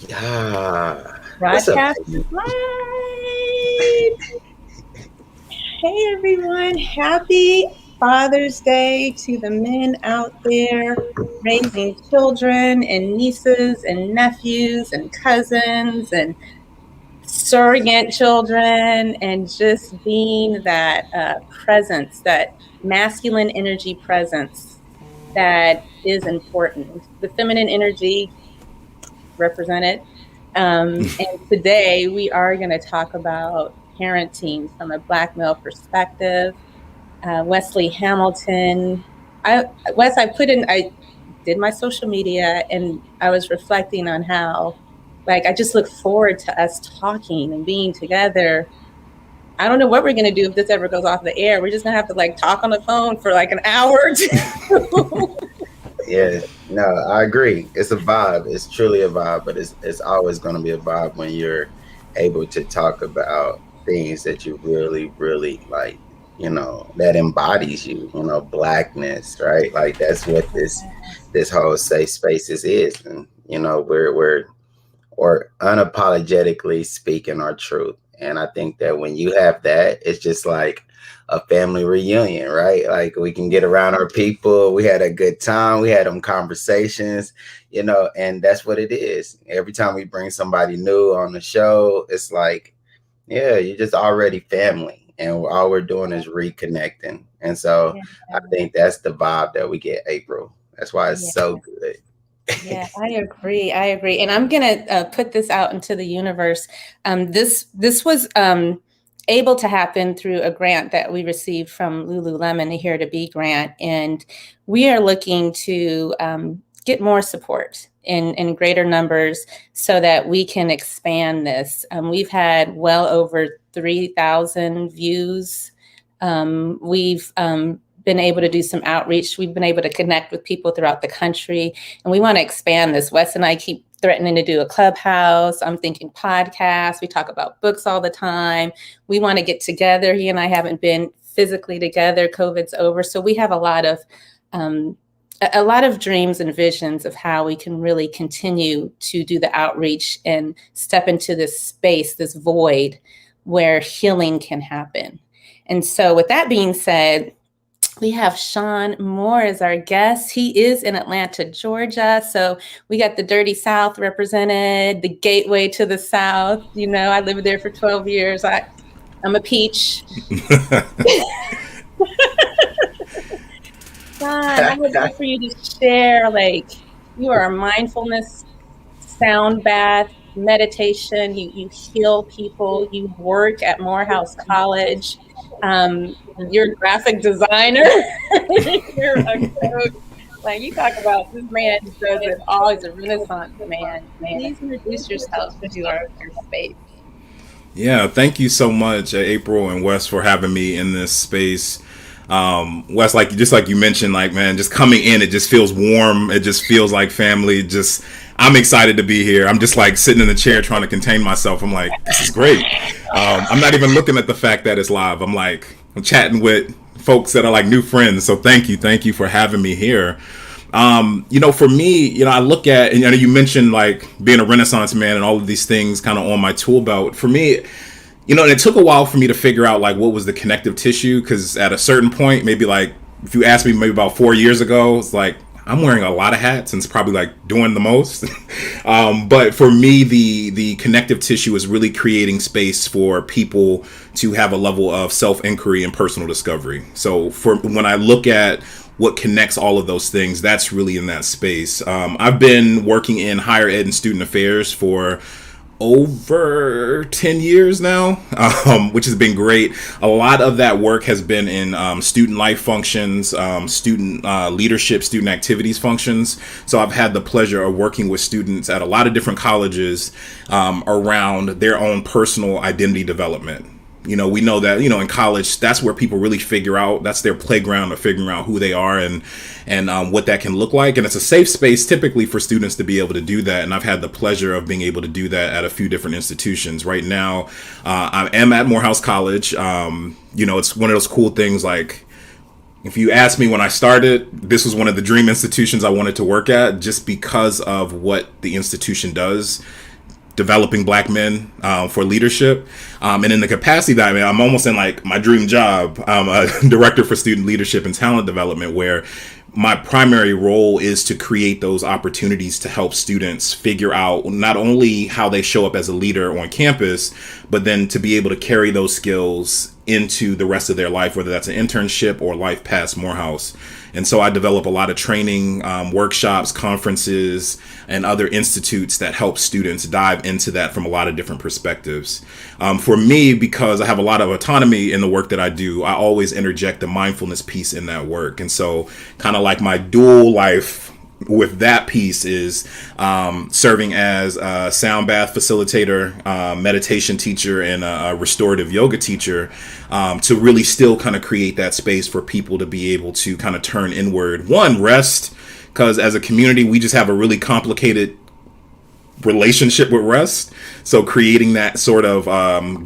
Yeah. What's up, Broadcast baby? live. Hey everyone, happy Father's Day to the men out there raising children and nieces and nephews and cousins and surrogate children and just being that presence, that masculine energy presence that is important. The feminine energy represented. And today we are going to talk about parenting from a Black male perspective. Wesley Hamilton. I did my social media and I was reflecting on how, like, I just look forward to us talking and being together. I don't know what we're going to do if this ever goes off the air. We're just going to have to like talk on the phone for like an hour or two. Yeah, no, I agree. It's a vibe. It's truly a vibe, but it's always going to be a vibe when you're able to talk about things that you really, really like. That embodies you. Blackness, right? Like that's what this whole safe spaces is, and we're or unapologetically speaking our truth. And I think that when you have that, it's just like a family reunion, right? Like we can get around our people. We had a good time. We had them conversations, and that's what it is. Every time we bring somebody new on the show, it's like, yeah, you're just already family. And all we're doing is reconnecting. And so Yeah. I think that's the vibe that we get, April. That's why it's Yeah. so good. Yeah, I agree. I agree, and I'm gonna put this out into the universe. This was able to happen through a grant that we received from Lululemon, a Here to Be grant, and we are looking to get more support in greater numbers so that we can expand this. We've had well over 3,000 views. We've been able to do some outreach. We've been able to connect with people throughout the country, and we want to expand this. Wes and I keep threatening to do a clubhouse. I'm thinking podcasts. We talk about books all the time. We want to get together. He and I haven't been physically together. COVID's over, so we have um, a lot of dreams and visions of how we can really continue to do the outreach and step into this space, this void where healing can happen. And so, with that being said, we have Shawn Moore as our guest. He is in Atlanta, Georgia. So we got the Dirty South represented, the gateway to the South. You know, I lived there for 12 years. I'm a peach. Shawn, I would love for you to share, like, you are a mindfulness sound bath, meditation, you heal people, you work at Morehouse College, you're a graphic designer, you're a coach. Like you talk about this man does it all. He's a Renaissance man. Please introduce yourself to our space. Yeah, thank you so much, April and Wes, for having me in this space. Wes, like you mentioned, like man, just coming in, it just feels warm. It just feels like family. Just I'm excited to be here. I'm just like sitting in the chair trying to contain myself. I'm like, this is great. I'm not even looking at the fact that it's live. I'm chatting with folks that are like new friends. So thank you for having me here. For me, I look at, and you mentioned like being a Renaissance man and all of these things kind of on my tool belt. For me, and it took a while for me to figure out like what was the connective tissue, because at a certain point, maybe like if you asked me maybe about 4 years ago, it's like I'm wearing a lot of hats and it's probably like doing the most. But for me, the connective tissue is really creating space for people to have a level of self-inquiry and personal discovery. So for when I look at what connects all of those things, that's really in that space. I've been working in higher ed and student affairs for over 10 years now, which has been great. A lot of that work has been in student life functions, student leadership, student activities functions. So I've had the pleasure of working with students at a lot of different colleges around their own personal identity development. We know that, in college, that's where people really figure out, that's their playground of figuring out who they are and what that can look like. And it's a safe space typically for students to be able to do that. And I've had the pleasure of being able to do that at a few different institutions. Right now, I am at Morehouse College. It's one of those cool things, like, if you asked me when I started, this was one of the dream institutions I wanted to work at just because of what the institution does. developing Black men for leadership. And in the capacity that I'm almost in like my dream job. I'm a director for student leadership and talent development, where my primary role is to create those opportunities to help students figure out not only how they show up as a leader on campus, but then to be able to carry those skills into the rest of their life, whether that's an internship or life past Morehouse. And so I develop a lot of training, workshops, conferences, and other institutes that help students dive into that from a lot of different perspectives. For me, because I have a lot of autonomy in the work that I do, I always interject the mindfulness piece in that work. And so kind of like my dual life with that piece is serving as a sound bath facilitator, meditation teacher, and a restorative yoga teacher, to really still kind of create that space for people to be able to kind of turn inward. One, rest, because as a community, we just have a really complicated relationship with rest. So creating that sort of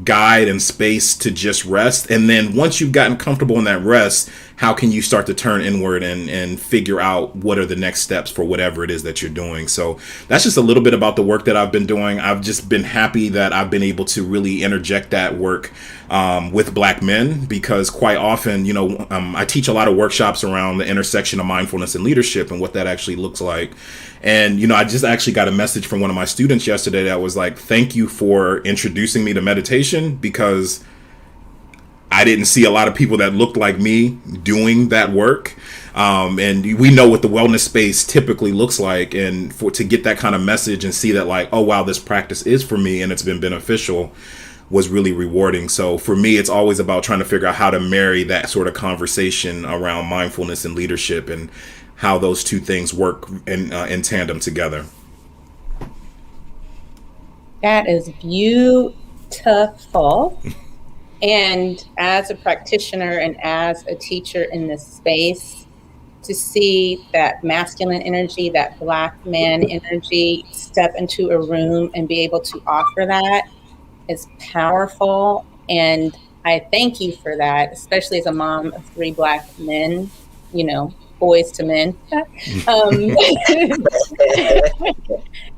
guide and space to just rest. And then once you've gotten comfortable in that rest, how can you start to turn inward and figure out what are the next steps for whatever it is that you're doing? So that's just a little bit about the work that I've been doing. I've just been happy that I've been able to really interject that work with Black men, because quite often, I teach a lot of workshops around the intersection of mindfulness and leadership and what that actually looks like. And, I just actually got a message from one of my students yesterday that was like, thank you for introducing me to meditation, because I didn't see a lot of people that looked like me doing that work. And we know what the wellness space typically looks like. And to get that kind of message and see that like, oh, wow, this practice is for me and it's been beneficial was really rewarding. So for me, it's always about trying to figure out how to marry that sort of conversation around mindfulness and leadership and how those two things work in tandem together. That is beautiful. And as a practitioner and as a teacher in this space, to see that masculine energy, that Black man energy step into a room and be able to offer that is powerful. And I thank you for that, especially as a mom of 3 Black men, boys to men.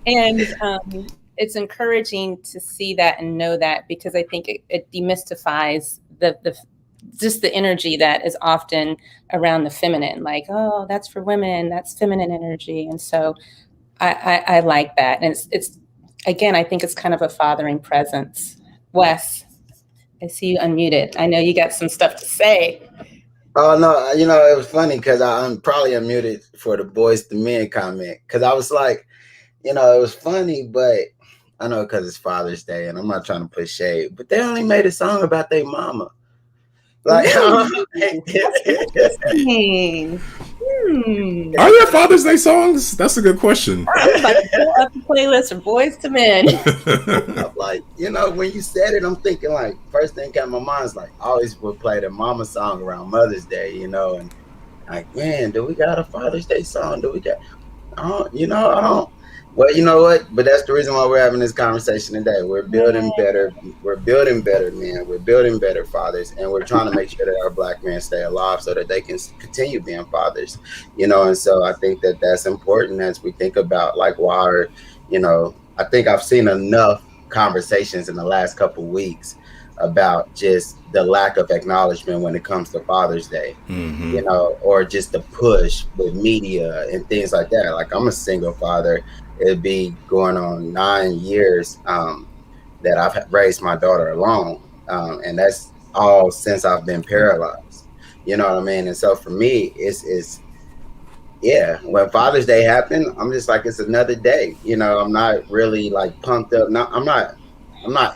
And it's encouraging to see that and know that, because I think it demystifies just the energy that is often around the feminine, like, oh, that's for women, that's feminine energy. And so I like that. And it's again, I think it's kind of a fathering presence. Wes, I see you unmuted. I know you got some stuff to say. Oh no, it was funny because I'm probably unmuted for the boys to men comment, because I was like, it was funny, but I know because it's Father's Day and I'm not trying to put shade, but they only made a song about their mama. Like, Are there Father's Day songs? That's a good question. I'm about to pull up the playlist from boys to men. I'm like, when you said it, I'm thinking like, first thing came to my mind is like, I always would play the mama song around Mother's Day, and like, man, do we got a Father's Day song? I don't. Well, you know what? But that's the reason why we're having this conversation today. We're building better. We're building better men. We're building better fathers, and we're trying to make sure that our Black men stay alive so that they can continue being fathers. And so I think that that's important as we think about like why, I think I've seen enough conversations in the last couple of weeks about just the lack of acknowledgement when it comes to Father's Day, or just the push with media and things like that. Like, I'm a single father. It'd be going on 9 years that I've raised my daughter alone. And that's all since I've been paralyzed. You know what I mean? And so for me, it's when Father's Day happened, I'm just like, it's another day. I'm not really like pumped up. I'm not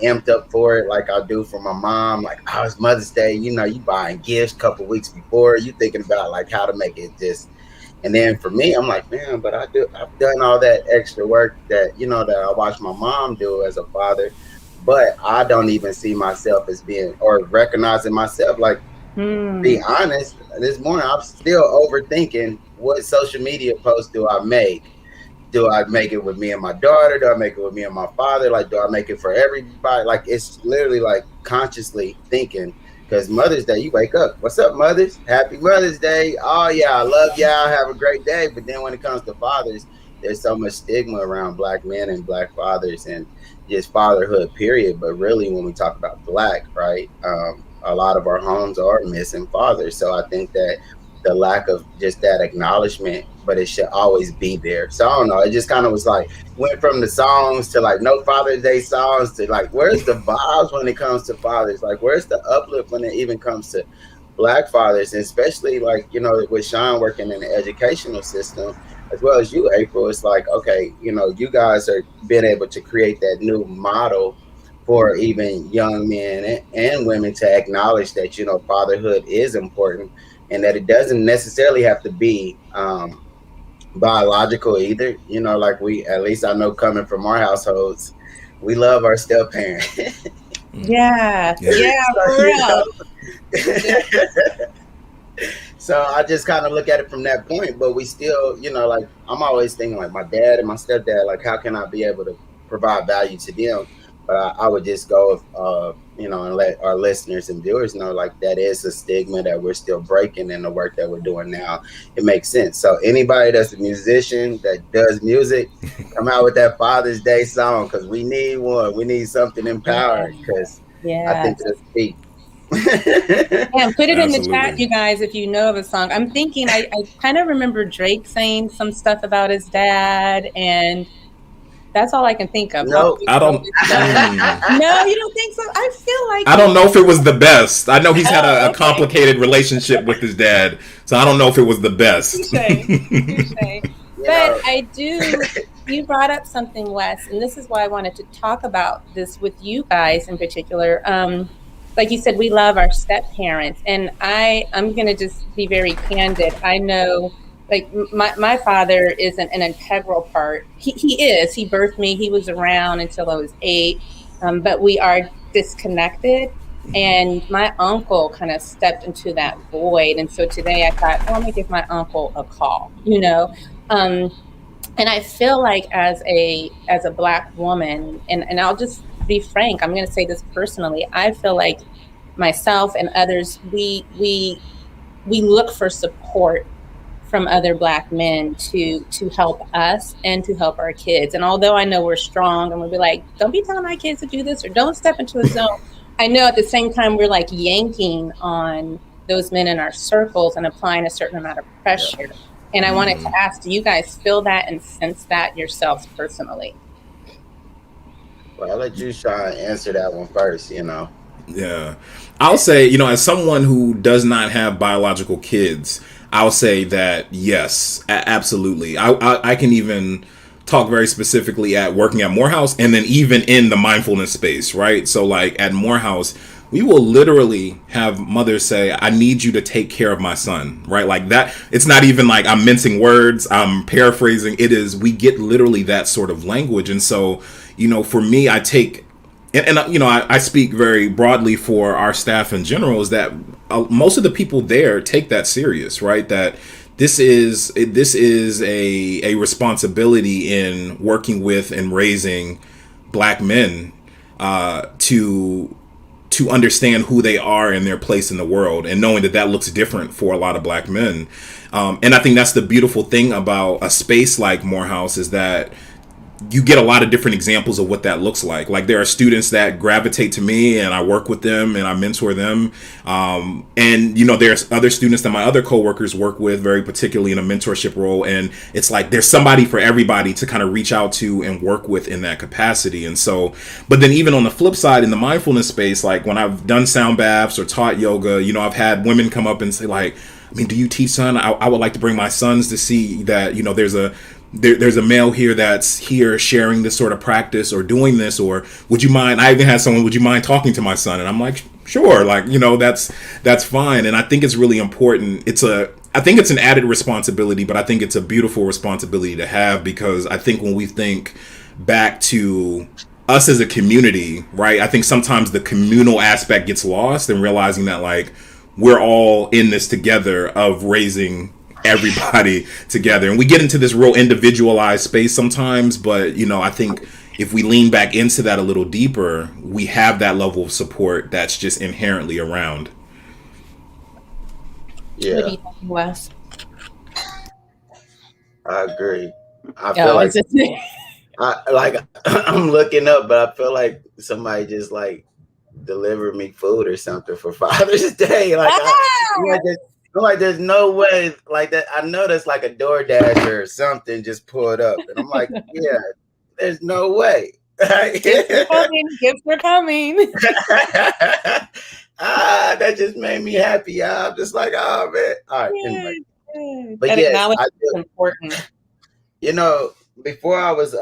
amped up for it like I do for my mom. Like, oh, it's Mother's Day. You buying gifts a couple weeks before. You thinking about like how to make it just. And then for me, I'm like, man, but I've done all that extra work that that I watched my mom do as a father, but I don't even see myself as being or recognizing myself. Like, be honest, this morning I'm still overthinking what social media post do I make. Do I make it with me and my daughter? Do I make it with me and my father? Like, do I make it for everybody? Like, it's literally like consciously thinking, because Mother's Day, you wake up, what's up, mothers? Happy Mother's Day. Oh, yeah, I love y'all. Have a great day. But then when it comes to fathers, there's so much stigma around black men and black fathers and just fatherhood, period. But really, when we talk about black, right, a lot of our homes are missing fathers. So I think that the lack of just that acknowledgement, but it should always be there. So I don't know. It just kind of was like went from the songs to like no Father's Day songs to like where's the vibes when it comes to fathers? Like where's the uplift when it even comes to black fathers, and especially like with Shawn working in the educational system as well as you, April. It's like okay, you guys are being able to create that new model for even young men and women to acknowledge that fatherhood is important and that it doesn't necessarily have to be biological either. Like we, at least I know coming from our households, we love our step parent. Yeah, Yeah. yeah, for real. So I just kind of look at it from that point, but we still, like I'm always thinking like my dad and my stepdad, like how can I be able to provide value to them? But I would just go, and let our listeners and viewers know like that is a stigma that we're still breaking in the work that we're doing now. It makes sense. So anybody that's a musician that does music, come out with that Father's Day song because we need one. We need something empowering because I Yeah. think it'll speak. Yeah, and put it in the chat, Absolutely. you guys, if you know of a song. I'm thinking, I kind of remember Drake saying some stuff about his dad, and that's all I can think of. No. I don't. No, you don't think so? I feel like I don't know if it was the best. I know he's had a okay. complicated relationship with his dad, so I don't know if it was the best. Touche. But I do. You brought up something, Wes, and this is why I wanted to talk about this with you guys in particular. Like you said, we love our step parents, and I'm going to just be very candid. I know, like my father isn't an integral part. He is. He birthed me. He was around until I was 8, but we are disconnected. And my uncle kind of stepped into that void. And so today I thought, oh, I'm going to give my uncle a call, and I feel like as a Black woman, and I'll just be frank, I'm going to say this personally. I feel like myself and others, we look for support from other Black men to help us and to help our kids. And although I know we're strong and we'll be like, don't be telling my kids to do this or don't step into a zone, I know at the same time we're like yanking on those men in our circles and applying a certain amount of pressure. Yeah. And I wanted to ask, do you guys feel that and sense that yourselves personally? Well, I'll let you, Shawn, answer that one first, Yeah. I'll say, as someone who does not have biological kids, I'll say that, yes, absolutely. I can even talk very specifically at working at Morehouse and then even in the mindfulness space, right? So like at Morehouse, we will literally have mothers say, I need you to take care of my son, right? Like that. It's not even like I'm mincing words, I'm paraphrasing. It is, we get literally that sort of language. And so, for me, I take, and I speak very broadly for our staff in general, is that most of the people there take that serious, right? That this is a responsibility in working with and raising Black men to understand who they are and their place in the world, and knowing that looks different for a lot of Black men. And I think that's the beautiful thing about a space like Morehouse, is that you get a lot of different examples of what that looks like. Like there are students that gravitate to me and I work with them and I mentor them. And there's other students that my other coworkers work with, very particularly in a mentorship role. And it's like, there's somebody for everybody to kind of reach out to and work with in that capacity. And so, but then even on the flip side, in the mindfulness space, like when I've done sound baths or taught yoga, I've had women come up and say like, do you teach son? I would like to bring my sons to see that, there's a male here that's here sharing this sort of practice or doing this, or would you mind, I even had someone, would you mind talking to my son? And I'm like, sure, like, that's fine. And I think it's really important. I think it's an added responsibility, but I think it's a beautiful responsibility to have, because I think when we think back to us as a community, right, I think sometimes the communal aspect gets lost, and realizing that like we're all in this together of raising everybody together. And we get into this real individualized space sometimes, but I think if we lean back into that a little deeper, we have that level of support that's just inherently around. Yeah, What do you think, Wes? I agree. I feel Oh, like it's just I'm looking up, but I feel like somebody just like delivered me food or something for Father's Day. I'm like, there's no way like that. I know that's like a DoorDash or something just pulled up, and I'm like, yeah, there's no way. gifts are coming. Gifts are coming. That just made me happy. I'm just like, oh man. All right, anyway. Good, good. But That yes, acknowledgement is important. you know, before I was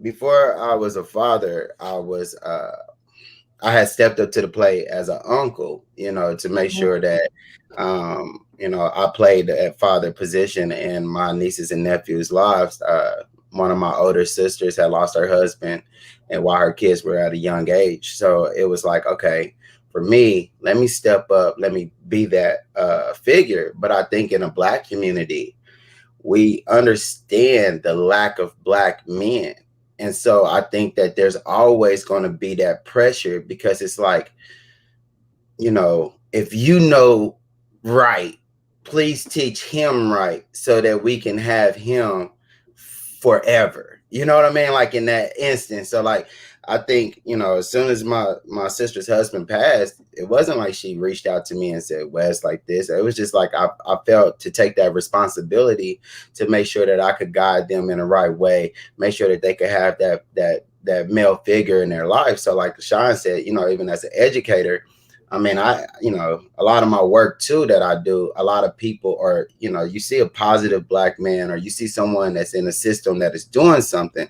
before I was a father, I had stepped up to the plate as an uncle, to make sure that I played that father position in my nieces and nephews' lives. One of my older sisters had lost her husband, and while her kids were at a young age, so it was like, okay, for me, let me step up, let me be that figure. But I think in a Black community, we understand the lack of Black men. And so I think that there's always going to be that pressure, because it's like, if you know right, please teach him right so that we can have him forever. You know what I mean? Like in that instance. So like, I think, as soon as my sister's husband passed, it wasn't like she reached out to me and said, Wes, like this. It was just like I felt to take that responsibility to make sure that I could guide them in the right way, make sure that they could have that male figure in their life. So like Shawn said, even as an educator, I mean, a lot of my work too that I do, a lot of people are, you see a positive Black man, or you see someone that's in a system that is doing something.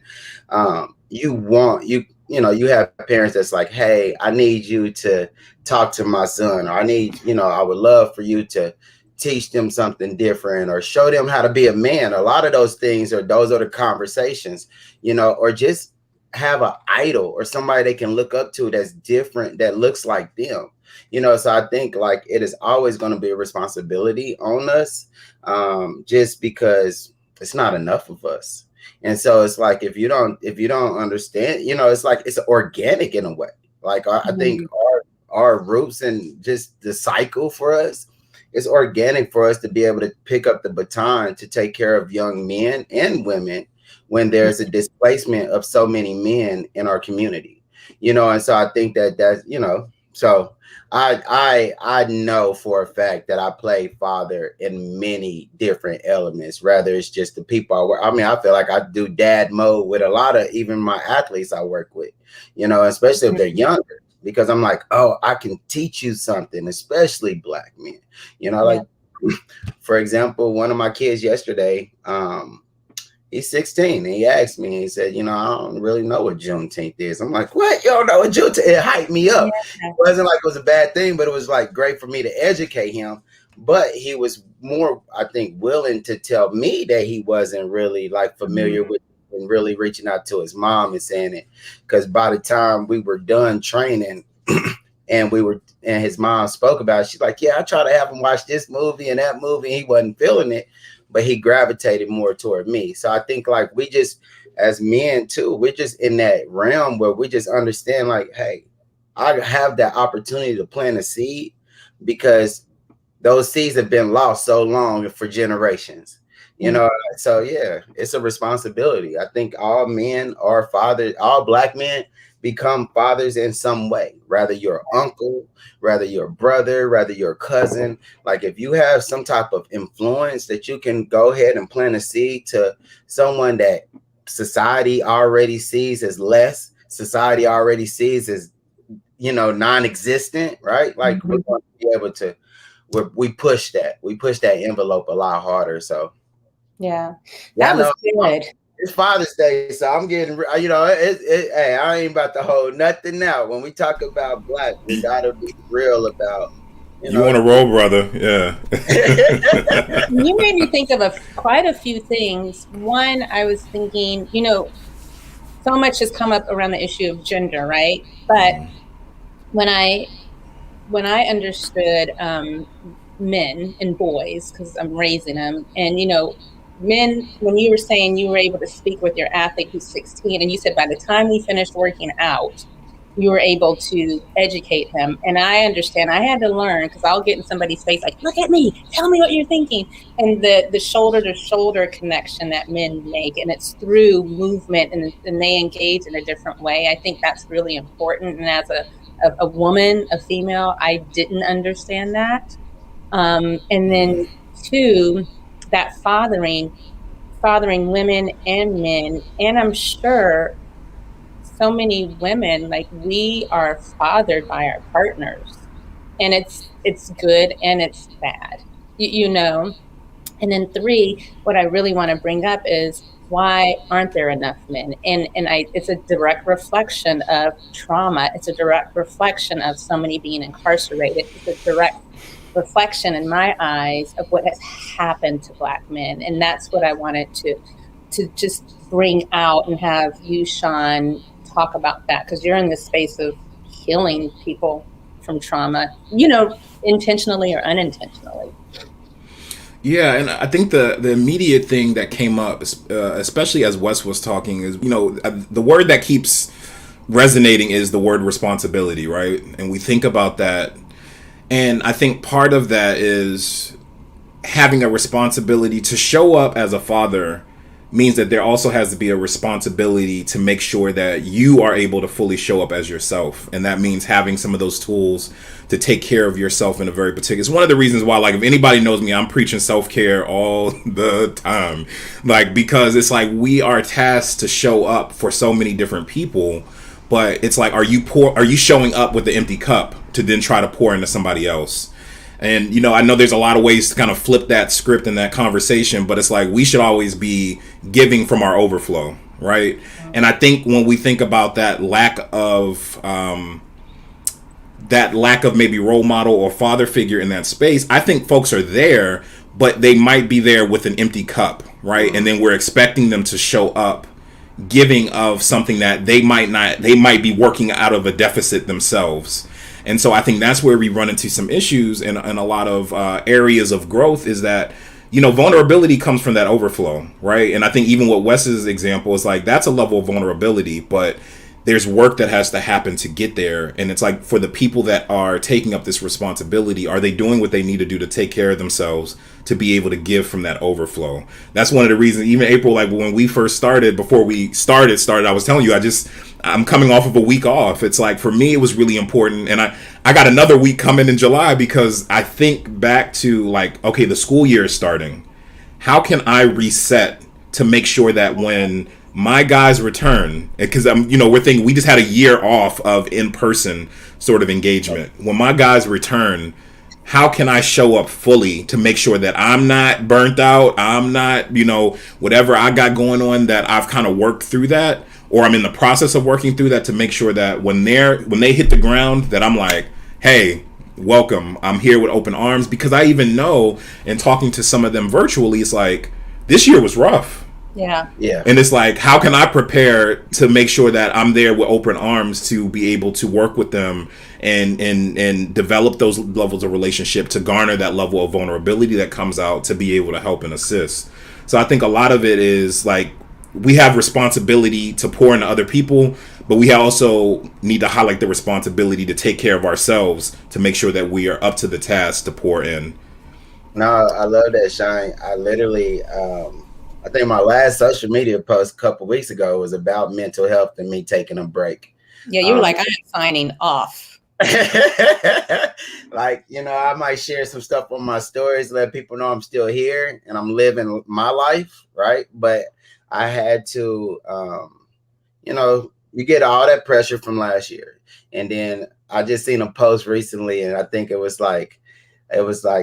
You have parents that's like, hey, I need you to talk to my son, or I would love for you to teach them something different, or show them how to be a man. A lot of those those are the conversations, or just have an idol or somebody they can look up to that's different, that looks like them. So I think like it is always going to be a responsibility on us, just because it's not enough of us. And so it's like, if you don't understand, it's like, it's organic in a way. Like I think our roots and just the cycle for us, it's organic for us to be able to pick up the baton to take care of young men and women when there's a displacement of so many men in our community. And so I think that's, so I know for a fact that I play father in many different elements. Rather, it's just the people I work. I mean, I feel like I do dad mode with a lot of even my athletes I work with, especially if they're younger, because I'm like, oh, I can teach you something, especially Black men. Like for example, one of my kids yesterday, he's 16, and he asked me, he said, I don't really know what Juneteenth is. I'm like, what? You don't know what Juneteenth is? It hyped me up. Yeah. It wasn't like it was a bad thing, but it was like great for me to educate him. But he was more, I think, willing to tell me that he wasn't really like familiar with it, and really reaching out to his mom and saying it. Because by the time we were done training, and his mom spoke about it, she's like, yeah, I try to have him watch this movie and that movie, and he wasn't feeling it, but he gravitated more toward me. So I think like we just, as men too, we're just in that realm where we just understand like, hey, I have that opportunity to plant a seed, because those seeds have been lost so long for generations. So yeah, it's a responsibility. I think all men are fathers, all Black men become fathers in some way, rather your uncle, rather your brother, rather your cousin. Like if you have some type of influence that you can go ahead and plant a seed to someone that society already sees as less, society already sees as, non-existent, right? Like we're going to be able to, we push that envelope a lot harder. So yeah, that was good. It's Father's Day, so I'm getting, hey, I ain't about to hold nothing out. When we talk about Black, we gotta be real about, you want to roll, brother. Yeah. You made me think of quite a few things. One, I was thinking, so much has come up around the issue of gender, right? But when I understood men and boys, because I'm raising them, and men, when you were saying you were able to speak with your athlete who's 16, and you said by the time we finished working out, you were able to educate them. And I understand I had to learn, because I'll get in somebody's face like, look at me, tell me what you're thinking. And the shoulder to shoulder connection that men make, and it's through movement, and they engage in a different way. I think that's really important. And as a woman, a female, I didn't understand that. And then two, that fathering women and men. And I'm sure so many women, like, we are fathered by our partners, and it's good and it's bad, you know. And then three, what I really want to bring up is, why aren't there enough men? And it's a direct reflection of trauma. It's a direct reflection of somebody being incarcerated. It's a direct reflection in my eyes of what has happened to Black men. And that's what I wanted to just bring out, and have you, Shawn, talk about that, because you're in the space of healing people from trauma, you know, intentionally or unintentionally. Yeah, and I think the immediate thing that came up, especially as Wes was talking, is, you know, the word that keeps resonating is the word responsibility, right? And we think about that, and I think part of that is having a responsibility to show up as a father means that there also has to be a responsibility to make sure that you are able to fully show up as yourself. And that means having some of those tools to take care of yourself in a very particular. It's one of the reasons why, like, if anybody knows me, I'm preaching self-care all the time. Like, because it's like we are tasked to show up for so many different people, but it's like, are you showing up with the empty cup to then try to pour into somebody else? And, you know, I know there's a lot of ways to kind of flip that script and that conversation, but it's like we should always be giving from our overflow, right? And I think when we think about that lack of maybe role model or father figure in that space, I think folks are there, but they might be there with an empty cup, right? And then we're expecting them to show up giving of something that they might be working out of a deficit themselves. And so I think that's where we run into some issues and a lot of areas of growth, is that, you know, vulnerability comes from that overflow, right? And I think even what Wes's example is like, that's a level of vulnerability, but there's work that has to happen to get there. And it's like, for the people that are taking up this responsibility, are they doing what they need to do to take care of themselves to be able to give from that overflow? That's one of the reasons, even April, like when we first started, before we started, I was telling you, I'm coming off of a week off. It's like, for me, it was really important. And I got another week coming in July, because I think back to, like, okay, the school year is starting. How can I reset to make sure that when my guys return, because we're thinking we just had a year off of in-person sort of engagement. When my guys return, how can I show up fully to make sure that I'm not burnt out? I'm not, whatever I got going on, that I've kind of worked through that, or I'm in the process of working through that, to make sure that when they hit the ground, that I'm like, hey, welcome. I'm here with open arms. Because I even know, in talking to some of them virtually, it's like, this year was rough. Yeah. And it's like, how can I prepare to make sure that I'm there with open arms to be able to work with them and develop those levels of relationship, to garner that level of vulnerability that comes out, to be able to help and assist. So I think a lot of it is like, we have responsibility to pour into other people, but we also need to highlight the responsibility to take care of ourselves, to make sure that we are up to the task to pour in. No, I love that, Shawn. I literally, I think my last social media post a couple weeks ago was about mental health and me taking a break. Yeah, you were like, I'm signing off. Like, I might share some stuff on my stories, let people know I'm still here and I'm living my life, right? But I had to, you get all that pressure from last year. And then I just seen a post recently, and I think it was like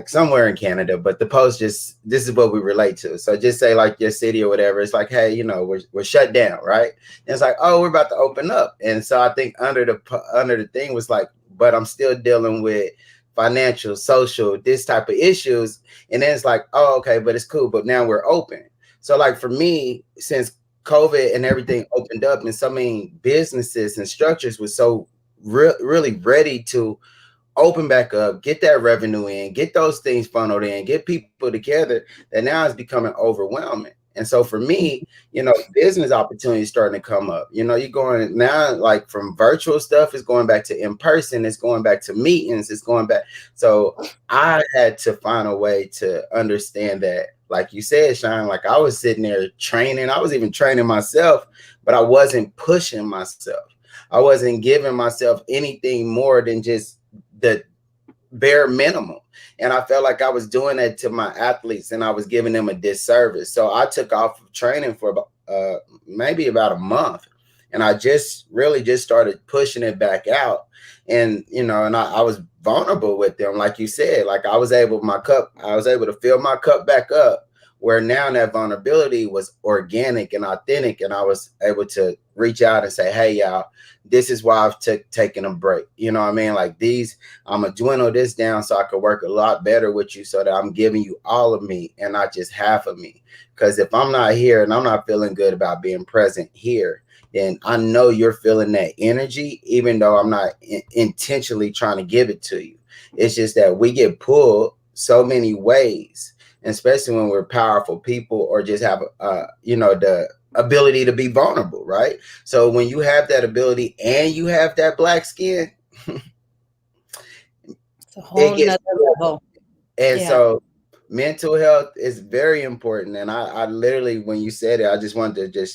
somewhere in Canada, but the post this is what we relate to. So just say like your city or whatever. It's like, hey, we're shut down, right? And it's like, oh, we're about to open up. And so I think under the thing was like, but I'm still dealing with financial, social, this type of issues. And then it's like, oh, okay, but it's cool. But now we're open. So like for me, since COVID and everything opened up, and so many businesses and structures were so really ready to open back up, get that revenue in, get those things funneled in, get people together, that now it's becoming overwhelming. And so for me, business opportunities starting to come up. You're going now, like, from virtual stuff, it's going back to in person, it's going back to meetings, it's going back. So I had to find a way to understand that, like you said, Shawn, like I was sitting there training, I was even training myself, but I wasn't pushing myself. I wasn't giving myself anything more than just the bare minimum. And I felt like I was doing that to my athletes and I was giving them a disservice. So I took off of training for maybe about a month. And I just really just started pushing it back out. And, I was vulnerable with them. Like you said, like I was able to fill my cup back up, where now that vulnerability was organic and authentic. And I was able to reach out and say, hey, y'all, this is why I've taken a break. You know what I mean? Like I'm going to dwindle this down so I could work a lot better with you, so that I'm giving you all of me and not just half of me. Because if I'm not here and I'm not feeling good about being present here, then I know you're feeling that energy, even though I'm not intentionally trying to give it to you. It's just that we get pulled so many ways, especially when we're powerful people or just have, the ability to be vulnerable, right? So when you have that ability and you have that black skin, it's a whole nother level. And so mental health is very important. And I literally, when you said it, I just wanted to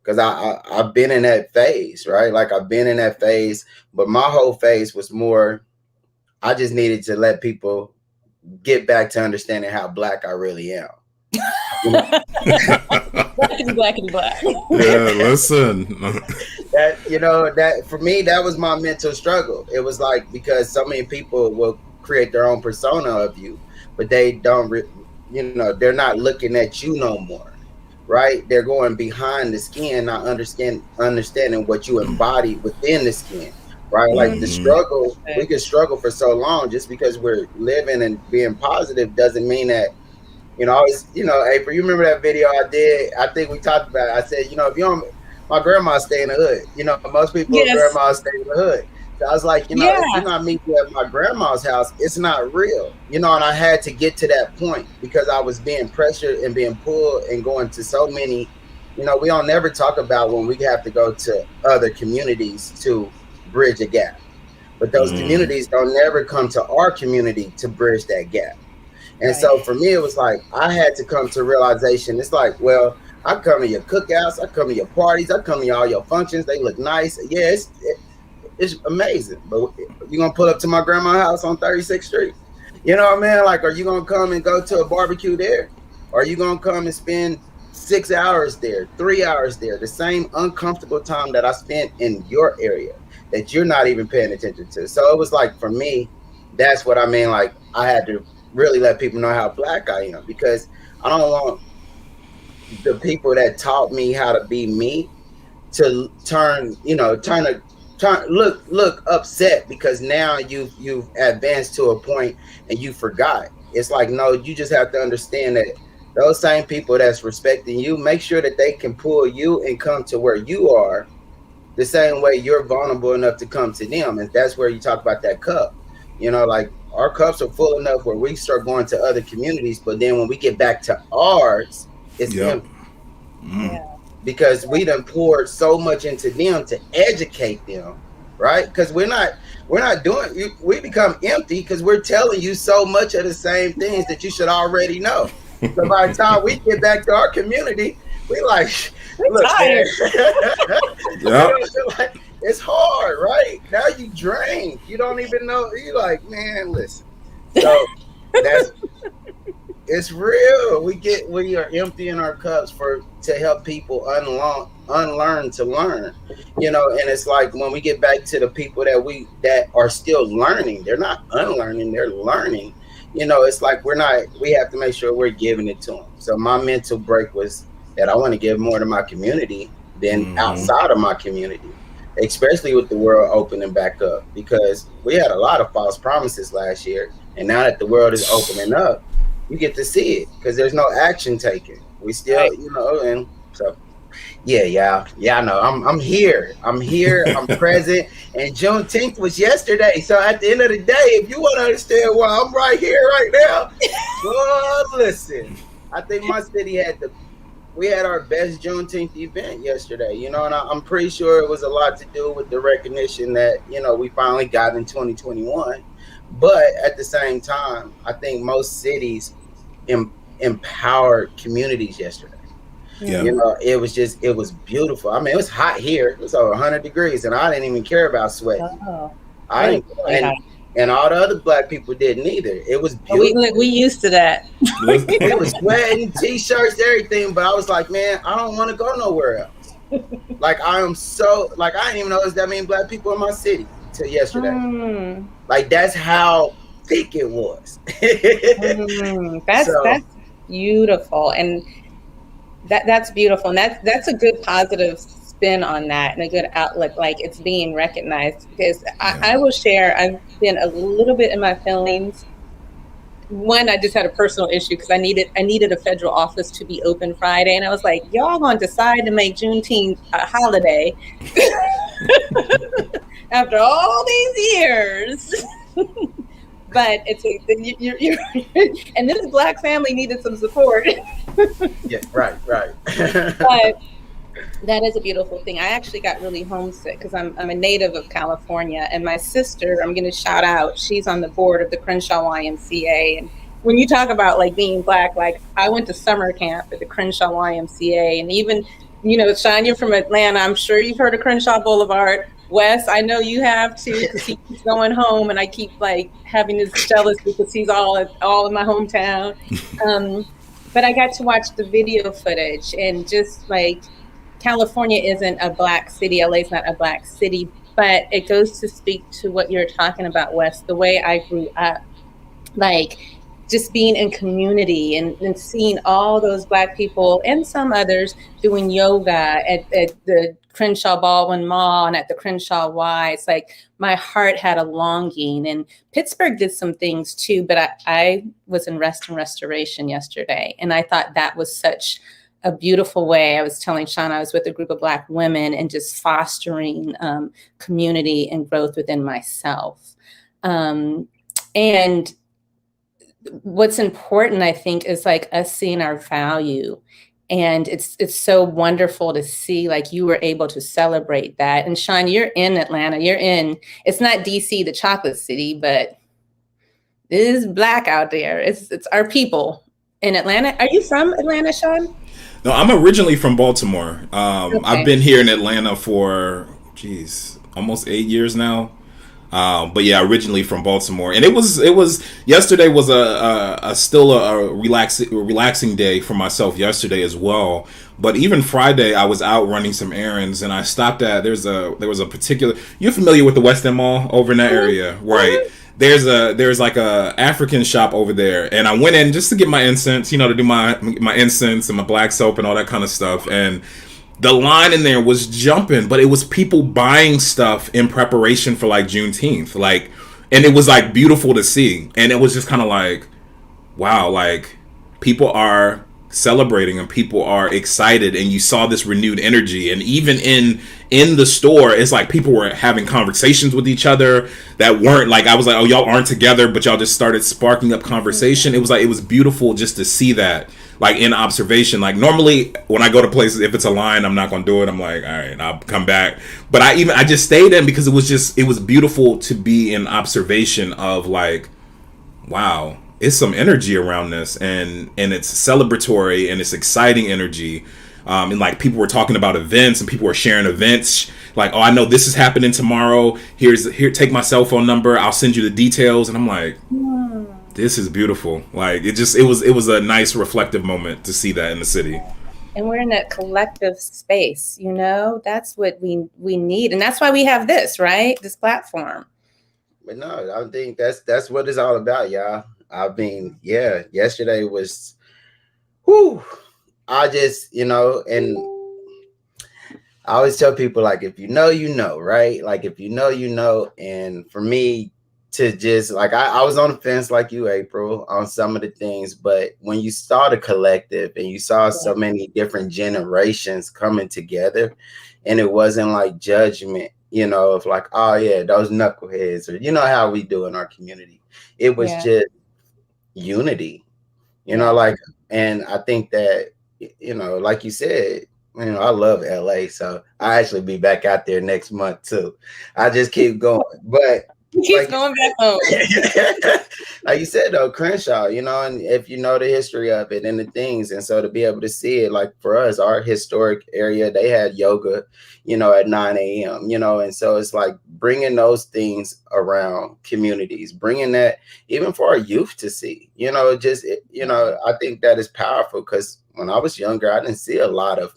because I've been in that phase, right? Like I've been in that phase, but my whole phase was more, I just needed to let people get back to understanding how black I really am. Blackity black. Yeah, listen. that for me, that was my mental struggle. It was like, because so many people will create their own persona of you, but they don't, they're not looking at you no more, right? They're going behind the skin, not understanding what you embody within the skin, right? Like the struggle, we can struggle for so long. Just because we're living and being positive doesn't mean that, April, you remember that video I did? I think we talked about it. I said, if you don't, my grandma stay in the hood. Most people's grandmas stay in the hood. So I was like, if you're not meeting at my grandma's house, it's not real. And I had to get to that point because I was being pressured and being pulled and going to so many, we don't never talk about when we have to go to other communities to bridge a gap. But those communities don't never come to our community to bridge that gap. And so for me, it was like, I had to come to realization. It's like, well, I come to your cookouts, I come to your parties, I come to all your functions. They look nice. Yeah, it's amazing. But you're going to pull up to my grandma's house on 36th Street. You know what I mean? Like, are you going to come and go to a barbecue there? Or are you going to come and spend 6 hours there, 3 hours there, the same uncomfortable time that I spent in your area that you're not even paying attention to? So it was like, for me, that's what I mean. Like, I had to really let people know how black I am, because I don't want the people that taught me how to be me to look upset because now you've advanced to a point and you forgot. It's like, no, you just have to understand that those same people that's respecting you, make sure that they can pull you and come to where you are the same way you're vulnerable enough to come to them. And that's where you talk about that cup. Like, our cups are full enough where we start going to other communities, but then when we get back to ours, it's empty. Because we done poured so much into them to educate them, right? Because we're not doing, we become empty because we're telling you so much of the same things that you should already know. So by the time we get back to our community, we like, look, man. Like, it's hard, right? Now you drained. You don't even know. You like, man, listen. So it's real. We are emptying our cups to help people unlearn to learn. And it's like, when we get back to the people that are still learning, they're not unlearning, they're learning. It's like we have to make sure we're giving it to them. So my mental break was that I want to give more to my community than outside of my community, especially with the world opening back up, because we had a lot of false promises last year. And now that the world is opening up, you get to see it because there's no action taken. We still, and so, yeah, I know. I'm here. I'm present. And Juneteenth was yesterday. So at the end of the day, if you want to understand why I'm right here, right now, well, listen, I think my city had our best Juneteenth event yesterday, you know, and I'm pretty sure it was a lot to do with the recognition that, you know, we finally got in 2021. But at the same time, I think most cities empowered communities yesterday. Yeah. You know, it was beautiful. I mean, it was hot here. It was over 100 degrees, and I didn't even care about sweating. Oh, I it was didn't, really hot. and all the other black people didn't either. It was But we beautiful. we used to that. We was sweating, t-shirts, everything, but I was like, man, I don't want to go nowhere else. Like I am so like I didn't even know there was that many black people in my city till yesterday. Like that's how thick it was. That's beautiful, and that's beautiful, and that's a good positive spin on that and a good outlook. Like it's being recognized, because I will share. I've been a little bit in my feelings. One, I just had a personal issue because I needed a federal office to be open Friday, and I was like, y'all gonna decide to make Juneteenth a holiday after all these years. But it's and this black family needed some support. Yeah, right. But that is a beautiful thing. I actually got really homesick because I'm a native of California, and my sister, I'm going to shout out, she's on the board of the Crenshaw YMCA. And when you talk about like being black, like I went to summer camp at the Crenshaw YMCA, and even, you know, Shawn, you're from Atlanta. I'm sure you've heard of Crenshaw Boulevard. Wes, I know you have too, because he keeps going home, and I keep like having this jealousy because he's all in my hometown. But I got to watch the video footage, and just like California isn't a black city, LA's not a black city, but it goes to speak to what you're talking about, Wes, the way I grew up, like just being in community and seeing all those black people and some others doing yoga at the Crenshaw Baldwin Mall and at the Crenshaw Y. It's like my heart had a longing, and Pittsburgh did some things too, but I was in Rest and Restoration yesterday, and I thought that was such a beautiful way. I was telling Shawn I was with a group of black women and just fostering community and growth within myself. And what's important, I think, is like us seeing our value. And it's so wonderful to see like you were able to celebrate that. And Shawn, you're in Atlanta. It's not DC, the chocolate city, but it is black out there. It's our people in Atlanta. Are you from Atlanta, Shawn? No, I'm originally from Baltimore. Okay. I've been here in Atlanta for, almost 8 years now. But yeah, originally from Baltimore, and it was yesterday was still a relaxing day for myself yesterday as well. But even Friday, I was out running some errands, and I stopped at there was a particular. You're familiar with the West End Mall over in that area, right? There's like a African shop over there, and I went in just to get my incense, to do my incense and my black soap and all that kind of stuff, and the line in there was jumping, but it was people buying stuff in preparation for like Juneteenth, like, and it was like beautiful to see, and it was just kind of like, wow, like people are celebrating and people are excited, and you saw this renewed energy. And even in the store, it's like people were having conversations with each other that weren't like, I was like, oh, y'all aren't together, but y'all just started sparking up conversation. It was beautiful just to see that, like, in observation. Like normally when I go to places, if it's a line, I'm not gonna do it. I'm like, all right, I'll come back. But I just stayed in because it was beautiful to be in observation of like, wow, it's some energy around this, and it's celebratory and it's exciting energy. And like people were talking about events, and people were sharing events. Like, oh, I know this is happening tomorrow. Here, take my cell phone number. I'll send you the details. And I'm like, this is beautiful. Like it was a nice reflective moment to see that in the city. And we're in a collective space, that's what we need. And that's why we have this, right? This platform. But no, I think that's what it's all about, y'all. I mean, yeah, yesterday was, I just, and I always tell people, like, if you know, right? Like, if you know, and for me to just, like, I was on the fence like you, April, on some of the things, but when you saw the collective and you saw so many different generations coming together, and it wasn't like judgment, of like, oh yeah, those knuckleheads, or how we do in our community. It was just unity, like, and I think that like you said, I love LA, so I actually be back out there next month too. I just keep going, but He's like going back home. like you said though, Crenshaw, and if you know the history of it and the things, and so to be able to see it, like for us, our historic area, they had yoga, at 9 a.m., and so it's like bringing those things around communities, bringing that even for our youth to see, I think that is powerful because when I was younger, I didn't see a lot of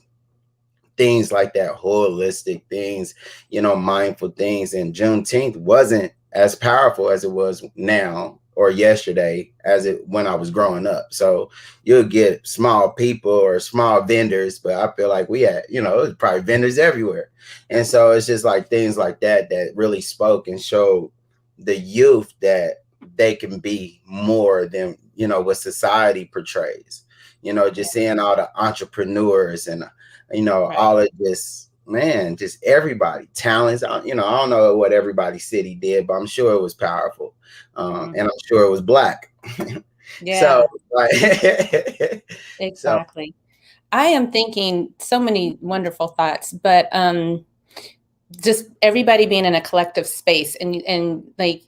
things like that, holistic things, mindful things. And Juneteenth wasn't as powerful as it was now or yesterday as it when I was growing up. So you'll get small people or small vendors, but I feel like we had, it was probably vendors everywhere. And so it's just like things like that that really spoke and showed the youth that they can be more than, what society portrays. Just seeing all the entrepreneurs and Right. all of this, man, just everybody talents. I don't know what everybody city did, but I'm sure it was powerful, and I'm sure it was Black. Yeah, So, like, so exactly. I am thinking so many wonderful thoughts, but just everybody being in a collective space and like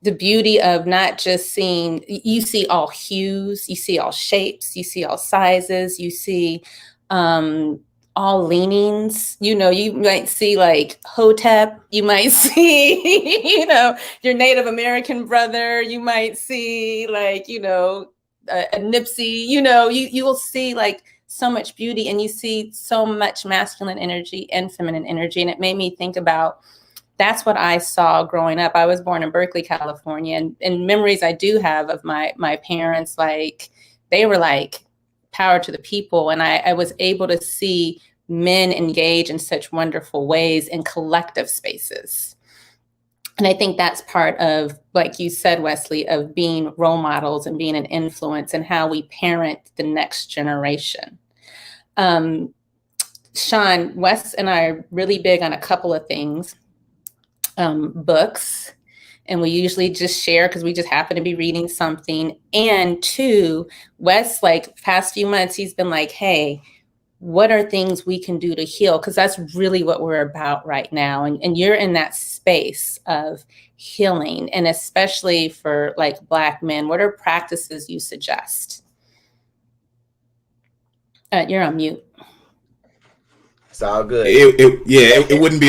the beauty of not just seeing, you see all hues, you see all shapes, you see all sizes, you see um, all leanings. You might see like Hotep, you might see, your Native American brother, you might see like, a Nipsey, you will see like so much beauty and you see so much masculine energy and feminine energy. And it made me think about that's what I saw growing up. I was born in Berkeley, California, and memories I do have of my parents, like they were like power to the people. And I was able to see men engage in such wonderful ways in collective spaces. And I think that's part of, like you said, Wesley, of being role models and being an influence and how we parent the next generation. Shawn, Wes and I are really big on a couple of things. Books, and we usually just share because we just happen to be reading something. And two, Wes, like past few months, he's been like, hey, what are things we can do to heal? Because that's really what we're about right now. And you're in that space of healing, and especially for like Black men, what are practices you suggest? You're on mute. it's all good. It wouldn't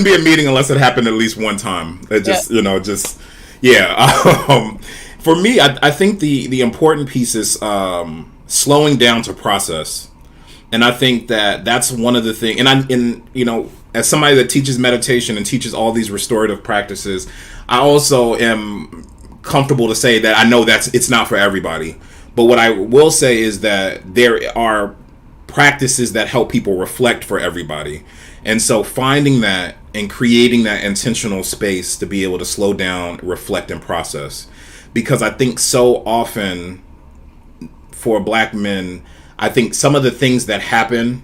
be a meeting unless it happened at least one time. It just yeah. For me, I think the important piece is slowing down to process, and I think that's one of the things. And as somebody that teaches meditation and teaches all these restorative practices, I also am comfortable to say that I know it's not for everybody. But what I will say is that there are practices that help people reflect for everybody. And so finding that and creating that intentional space to be able to slow down, reflect, and process. Because I think so often for Black men, I think some of the things that happen,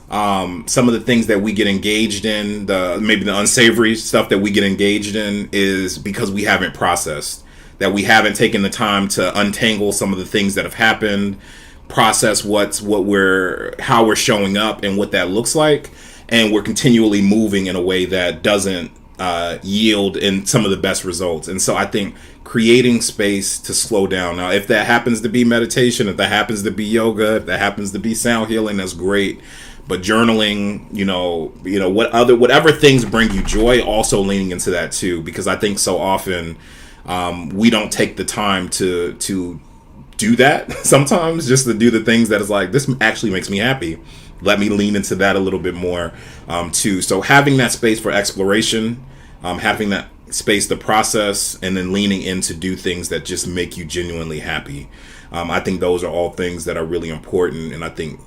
some of the things that we get engaged in, maybe the unsavory stuff that we get engaged in, is because we haven't processed, that we haven't taken the time to untangle some of the things that have happened, process how we're showing up and what that looks like, and we're continually moving in a way that doesn't yield in some of the best results. And so I think creating space to slow down. Now, if that happens to be meditation, if that happens to be yoga, if that happens to be sound healing, that's great. But journaling, whatever things bring you joy, also leaning into that too, because I think so often we don't take the time to do that sometimes, just to do the things that is like, this actually makes me happy. Let me lean into that a little bit more too. So having that space for exploration, having that space to process, and then leaning in to do things that just make you genuinely happy. I think those are all things that are really important, and I think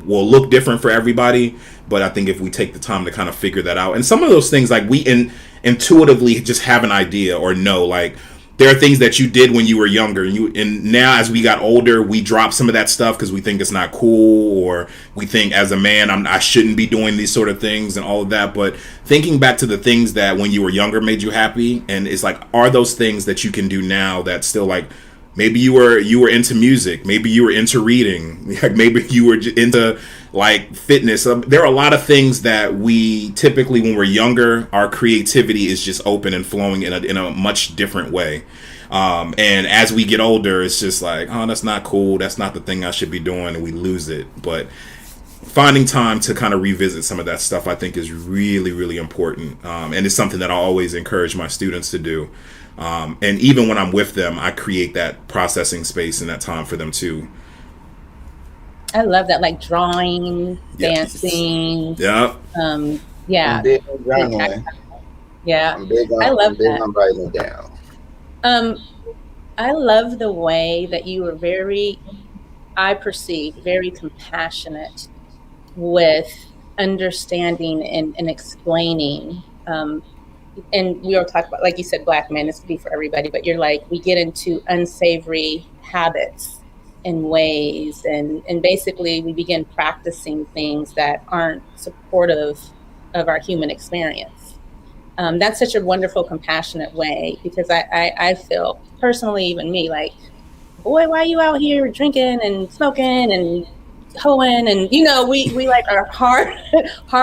will look different for everybody. But I think if we take the time to kind of figure that out, and some of those things, like we intuitively just have an idea or know, like there are things that you did when you were younger, and now as we got older, we drop some of that stuff because we think it's not cool, or we think as a man I shouldn't be doing these sort of things and all of that. But thinking back to the things that when you were younger made you happy, and it's like, are those things that you can do now that still like Maybe you were into music. Maybe you were into reading. Maybe you were into like fitness. There are a lot of things that we typically, when we're younger, our creativity is just open and flowing in a much different way. And as we get older, it's just like, oh, that's not cool. That's not the thing I should be doing, and we lose it. But finding time to kind of revisit some of that stuff, I think, is really, really important. And it's something that I always encourage my students to do. And even when I'm with them, I create that processing space and that time for them too. I love that, like drawing, Yes. dancing. Yeah. Yeah. I'm big on journaling. Yeah. I'm big I love on writing it down. I love the way that you were I perceived, very compassionate with understanding and explaining. And we all talk about, like you said, Black men, this could be for everybody, but you're like, we get into unsavory habits and ways, and basically we begin practicing things that aren't supportive of our human experience. That's such a wonderful, compassionate way, because I feel personally, even me, like, boy, why are you out here drinking and smoking and hoeing? And, we like are hard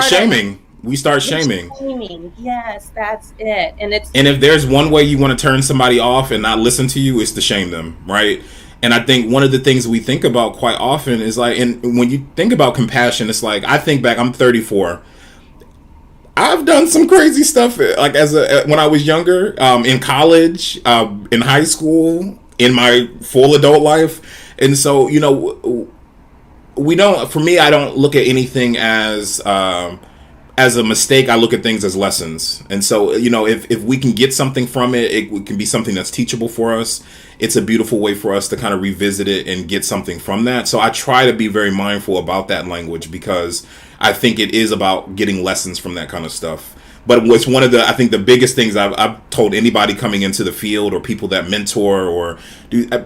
Shaming. We start shaming. Yes, that's it. And if there's one way you want to turn somebody off and not listen to you, is to shame them, right? And I think one of the things we think about quite often is like, and when you think about compassion, it's like, I think back, I'm 34. I've done some crazy stuff, like when I was younger, in college, in high school, in my full adult life. And so, we don't, for me, I don't look at anything as a mistake. I look at things as lessons. And so, if we can get something from it, it can be something that's teachable for us. It's a beautiful way for us to kind of revisit it and get something from that. So I try to be very mindful about that language, because I think it is about getting lessons from that kind of stuff. But what's one of the, I think the biggest things I've told anybody coming into the field, or people that mentor, or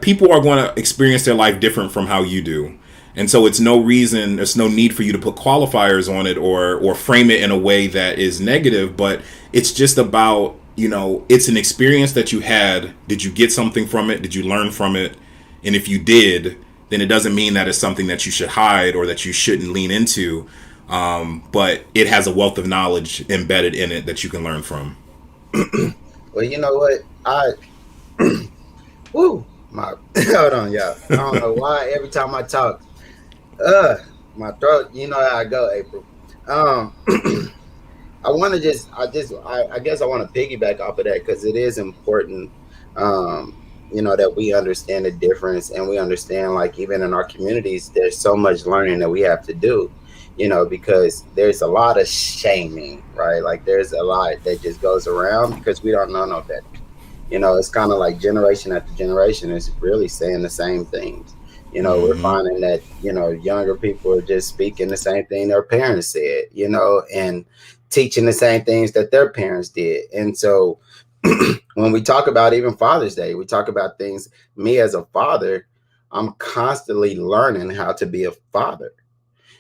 people are going to experience their life different from how you do. And so there's no need for you to put qualifiers on it, or frame it in a way that is negative, but it's just about, it's an experience that you had. Did you get something from it? Did you learn from it? And if you did, then it doesn't mean that it's something that you should hide or that you shouldn't lean into. But it has a wealth of knowledge embedded in it that you can learn from. Well, you know what? Woo, hold on, y'all. I don't know why every time I talk, my throat, you know how I go, April. I want to I guess I want to piggyback off of that, because it is important, that we understand the difference, and we understand, like, even in our communities, there's so much learning that we have to do, because there's a lot of shaming, right? Like, there's a lot that just goes around because we don't know no better. It's kind of like generation after generation is really saying the same things. We're finding that, younger people are just speaking the same thing their parents said, and teaching the same things that their parents did. And so when we talk about even Father's Day, we talk about things. Me as a father, I'm constantly learning how to be a father.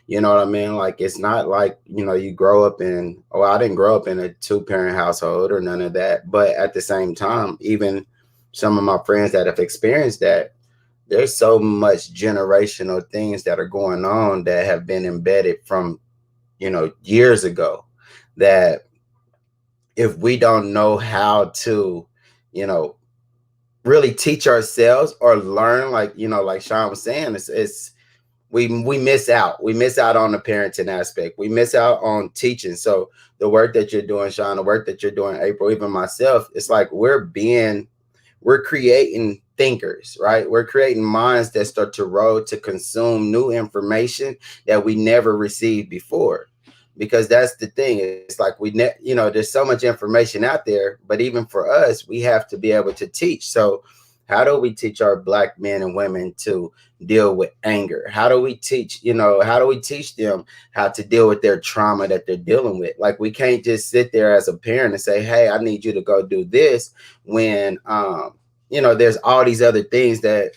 You know what I mean? Like, it's not like, you grow up I didn't grow up in a 2-parent household or none of that. But at the same time, even some of my friends that have experienced that, there's so much generational things that are going on that have been embedded from, years ago, that if we don't know how to, really teach ourselves or learn, like, like Shawn was saying, it's we miss out. We miss out on the parenting aspect. We miss out on teaching. So the work that you're doing, Shawn, the work that you're doing, April, even myself, it's like we're creating thinkers, right? We're creating minds that start to roll to consume new information that we never received before. Because that's the thing. It's like there's so much information out there, but even for us, we have to be able to teach. So how do we teach our Black men and women to deal with anger? How do we teach them how to deal with their trauma that they're dealing with? Like, we can't just sit there as a parent and say, hey, I need you to go do this, when, there's all these other things that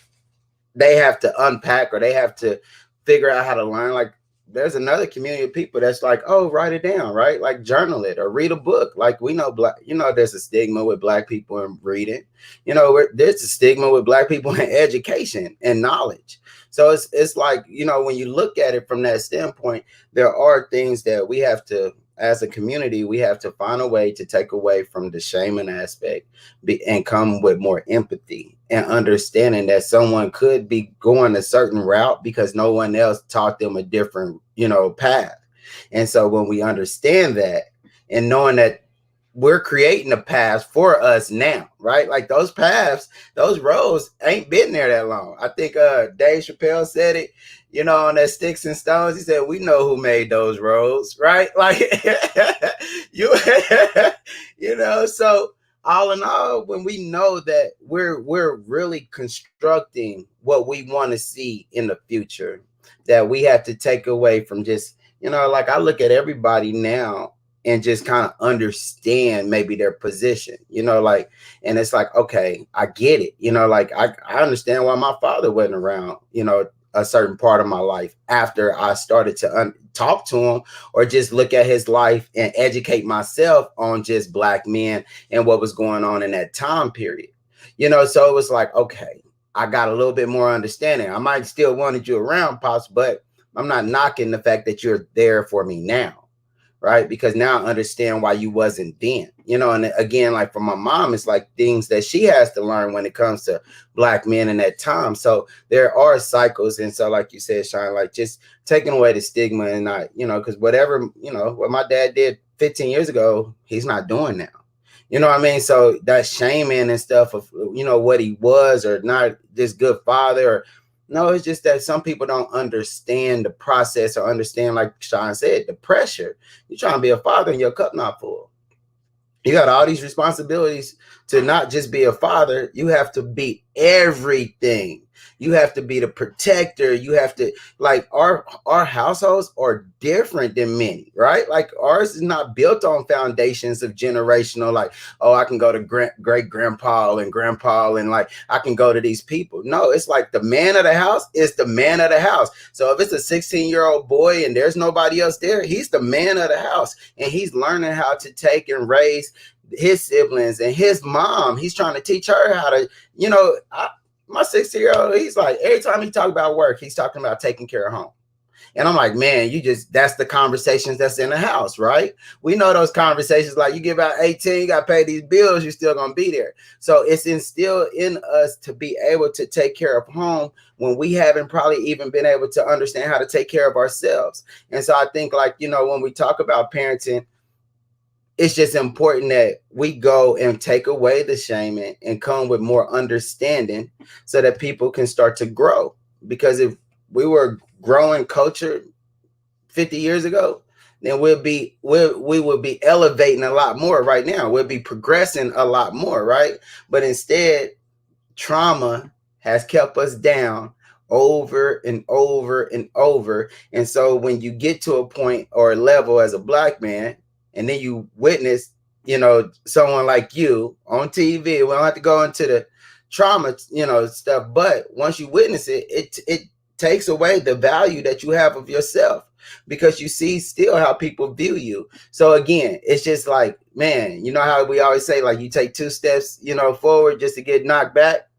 they have to unpack, or they have to figure out how to learn. Like, there's another community of people that's like, oh, write it down, right? Like journal it or read a book. Like we know there's a stigma with Black people in reading. There's a stigma with Black people in education and knowledge. So it's like, when you look at it from that standpoint, there are things that we have to, as a community, we have to find a way to take away from the shaming aspect and come with more empathy and understanding that someone could be going a certain route because no one else taught them a different, path. And so when we understand that and knowing that we're creating a path for us now, right? Like those paths, those roads ain't been there that long. I think Dave Chappelle said it, on that Sticks and Stones. He said, we know who made those roads, right? Like so all in all, when we know that we're really constructing what we want to see in the future, that we have to take away from just, like I look at everybody now and just kind of understand maybe their position, and it's like, okay, I get it. Like I understand why my father wasn't around, a certain part of my life after I started to talk to him or just look at his life and educate myself on just Black men and what was going on in that time period. So it was like, okay, I got a little bit more understanding. I might still wanted you around, Pops, but I'm not knocking the fact that you're there for me now. Right. Because now I understand why you wasn't then, and again, like for my mom, it's like things that she has to learn when it comes to Black men in that time. So there are cycles. And so, like you said, Shawn, like just taking away the stigma and not, because whatever, what my dad did 15 years ago, he's not doing now. You know what I mean? So that shaming and stuff of, what he was or not this good father or, no, it's just that some people don't understand the process or understand, like Shawn said, the pressure. You're trying to be a father and your cup not full. You got all these responsibilities to not just be a father. You have to be everything. You have to be the protector. You have to, like, our households are different than many, right? Like ours is not built on foundations of generational, like, oh, I can go to great grandpa and like I can go to these people. No, it's like the man of the house is the man of the house. So if it's a 16-year-old boy and there's nobody else there, he's the man of the house and he's learning how to take and raise his siblings and his mom. He's trying to teach her how to, my 16-year-old, he's like, every time he talk about work, he's talking about taking care of home. And I'm like, man, that's the conversations that's in the house, right? We know those conversations, like you get about 18, you got to pay these bills, you're still going to be there. So it's instilled in us to be able to take care of home when we haven't probably even been able to understand how to take care of ourselves. And so I think, like, when we talk about parenting, it's just important that we go and take away the shaming and come with more understanding so that people can start to grow. Because if we were growing culture 50 years ago, then we would be elevating a lot more right now. We'll be progressing a lot more, right? But instead, trauma has kept us down over and over and over. And so when you get to a point or a level as a Black man, and then you witness, someone like you on TV. We don't have to go into the trauma, stuff. But once you witness it, it takes away the value that you have of yourself because you see still how people view you. So again, it's just like, man, you know how we always say, like, you take 2 steps, forward just to get knocked back.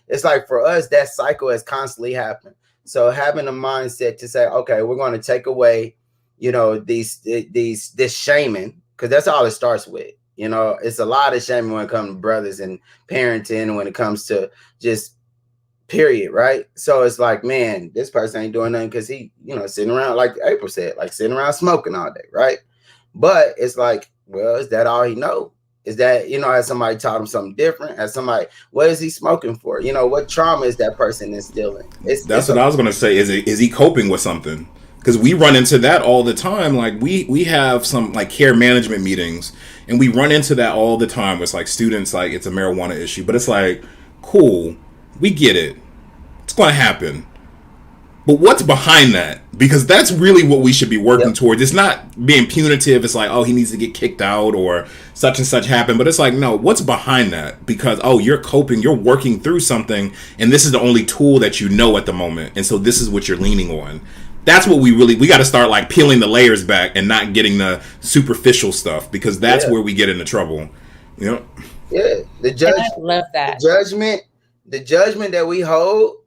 It's like for us, that cycle has constantly happened. So having a mindset to say, okay, we're going to take away this shaming, because that's all it starts with. It's a lot of shaming when it comes to brothers and parenting, when it comes to just period, right? So it's like, man, this person ain't doing nothing because he, sitting around, like April said, like sitting around smoking all day, right? But it's like, well, is that all he know? Is that, has somebody taught him something different? Has somebody, what is he smoking for? What trauma is that person instilling? That's what I was going to say. Is he coping with something? Because we run into that all the time. Like we have some like care management meetings and we run into that all the time. It's like students, like it's a marijuana issue, but it's like, cool, we get it. It's going to happen. But what's behind that? Because that's really what we should be working towards. It's not being punitive. It's like, oh, he needs to get kicked out or such and such happened. But it's like, no, what's behind that? Because, oh, you're coping, you're working through something, and this is the only tool that you know at the moment. And so this is what you're leaning on. that's what we got to start like peeling the layers back and not getting the superficial stuff, because that's where we get into trouble. You know? Yeah, I love that. The judgment that we hold,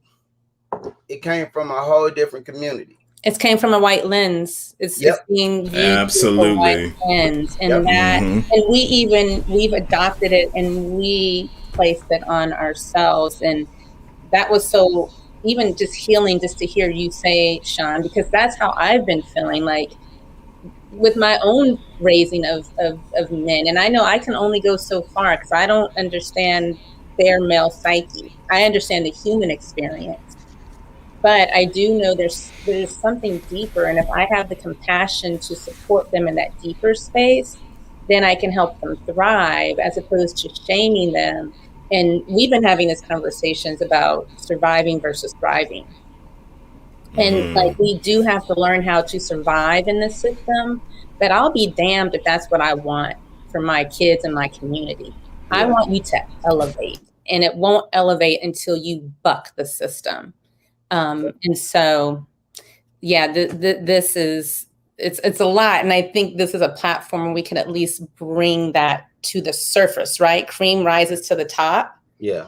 it came from a whole different community. It came from a white lens. It's being viewed through a white lens, and and we've adopted it and we placed it on ourselves, and that was so even just healing just to hear you say, Shawn, because that's how I've been feeling like with my own raising of men. And I know I can only go so far because I don't understand their male psyche. I understand the human experience. But I do know there's something deeper. And if I have the compassion to support them in that deeper space, then I can help them thrive as opposed to shaming them. And we've been having these conversations about surviving versus thriving. And like, we do have to learn how to survive in this system, but I'll be damned if that's what I want for my kids and my community. Yeah. I want you to elevate, and it won't elevate until you buck the system. And so, yeah, this is, it's a lot. And I think this is a platform where we can at least bring that to the surface, right? Cream rises to the top. Yeah.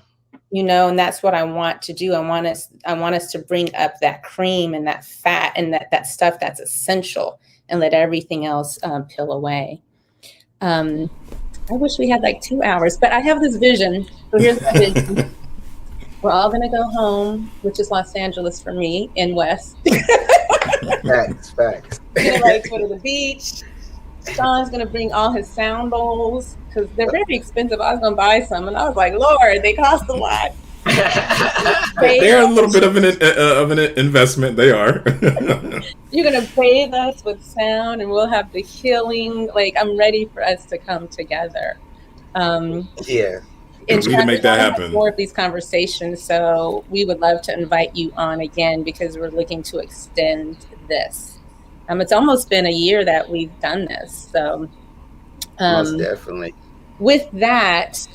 You know, and that's what I want to do. I want us to bring up that cream and that fat and that stuff that's essential, and let everything else peel away. I wish we had like 2 hours, but I have this vision. So here's the vision. We're all going to go home, which is Los Angeles for me, in West. Facts. We're going to go to the beach. Shawn's going to bring all his sound bowls because they're very expensive. I was going to buy some, and I was like, Lord, they cost a lot. They're a little bit of an investment. They are. You're going to bathe us with sound, and we'll have the healing. Like, I'm ready for us to come together. Yeah. And we can make that happen. More of these conversations, so we would love to invite you on again because we're looking to extend this. It's almost been a year that we've done this, so most definitely. With that,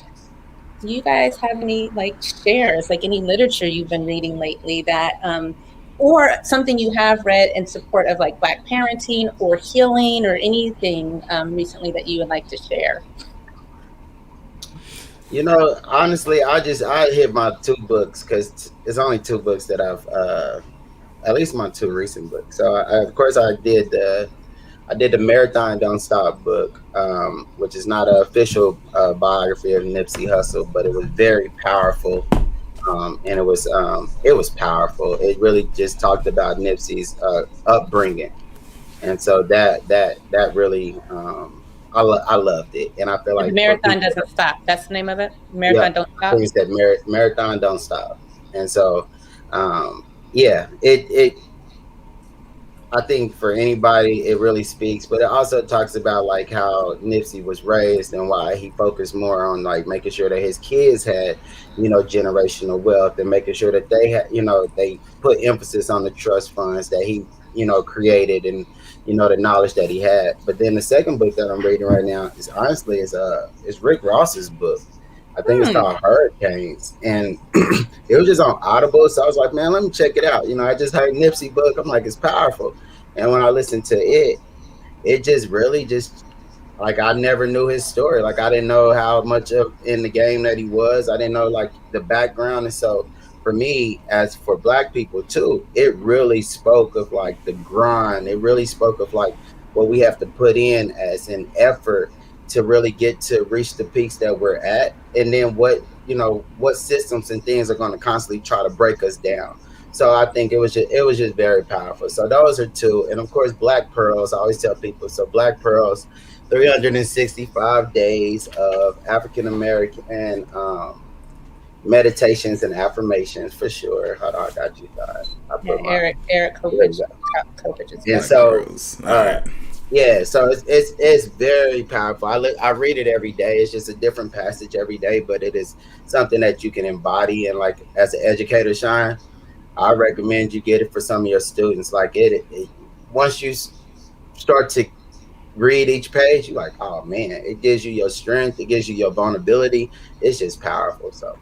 do you guys have any like shares, like any literature you've been reading lately that, or something you have read in support of like Black parenting or healing or anything recently that you would like to share? You know, honestly, I hit my 2 books because it's only 2 books that I've, at least my 2 recent books. So of course I did the Marathon Don't Stop book, which is not an official biography of Nipsey Hussle, but it was very powerful, and it was powerful. It really just talked about Nipsey's upbringing, and so that really. I loved it, and I feel like Marathon Doesn't Stop. That's the name of it. Marathon Don't Stop. Things that Marathon Don't Stop, and so it. I think for anybody, it really speaks, but it also talks about like how Nipsey was raised and why he focused more on like making sure that his kids had, generational wealth, and making sure that they had, they put emphasis on the trust funds that he, created, and the knowledge that he had. But then the second book that I'm reading right now is Rick Ross's book. I think it's called Hurricanes, and it was just on Audible. So I was like, man, let me check it out. I just heard Nipsey book. I'm like, it's powerful. And when I listened to it, it just really just like, I never knew his story. Like, I didn't know how much of in the game that he was. I didn't know like the background. And so for me, as for Black people too, it really spoke of like the grind. It really spoke of like what we have to put in as an effort to really get to reach the peaks that we're at, and then what systems and things are going to constantly try to break us down. So I think it was just very powerful. So those are 2, and of course Black Pearls. I always tell people, so Black Pearls, 365 days of African American meditations and affirmations, for sure. Hold on, I got you guys. Eric Kopich is. And so, all right. Yeah, so it's very powerful. I read it every day. It's just a different passage every day, but it is something that you can embody. And like, as an educator, Shawn, I recommend you get it for some of your students. Like it once you start to read each page, you're like, oh man, it gives you your strength, it gives you your vulnerability. It's just powerful. So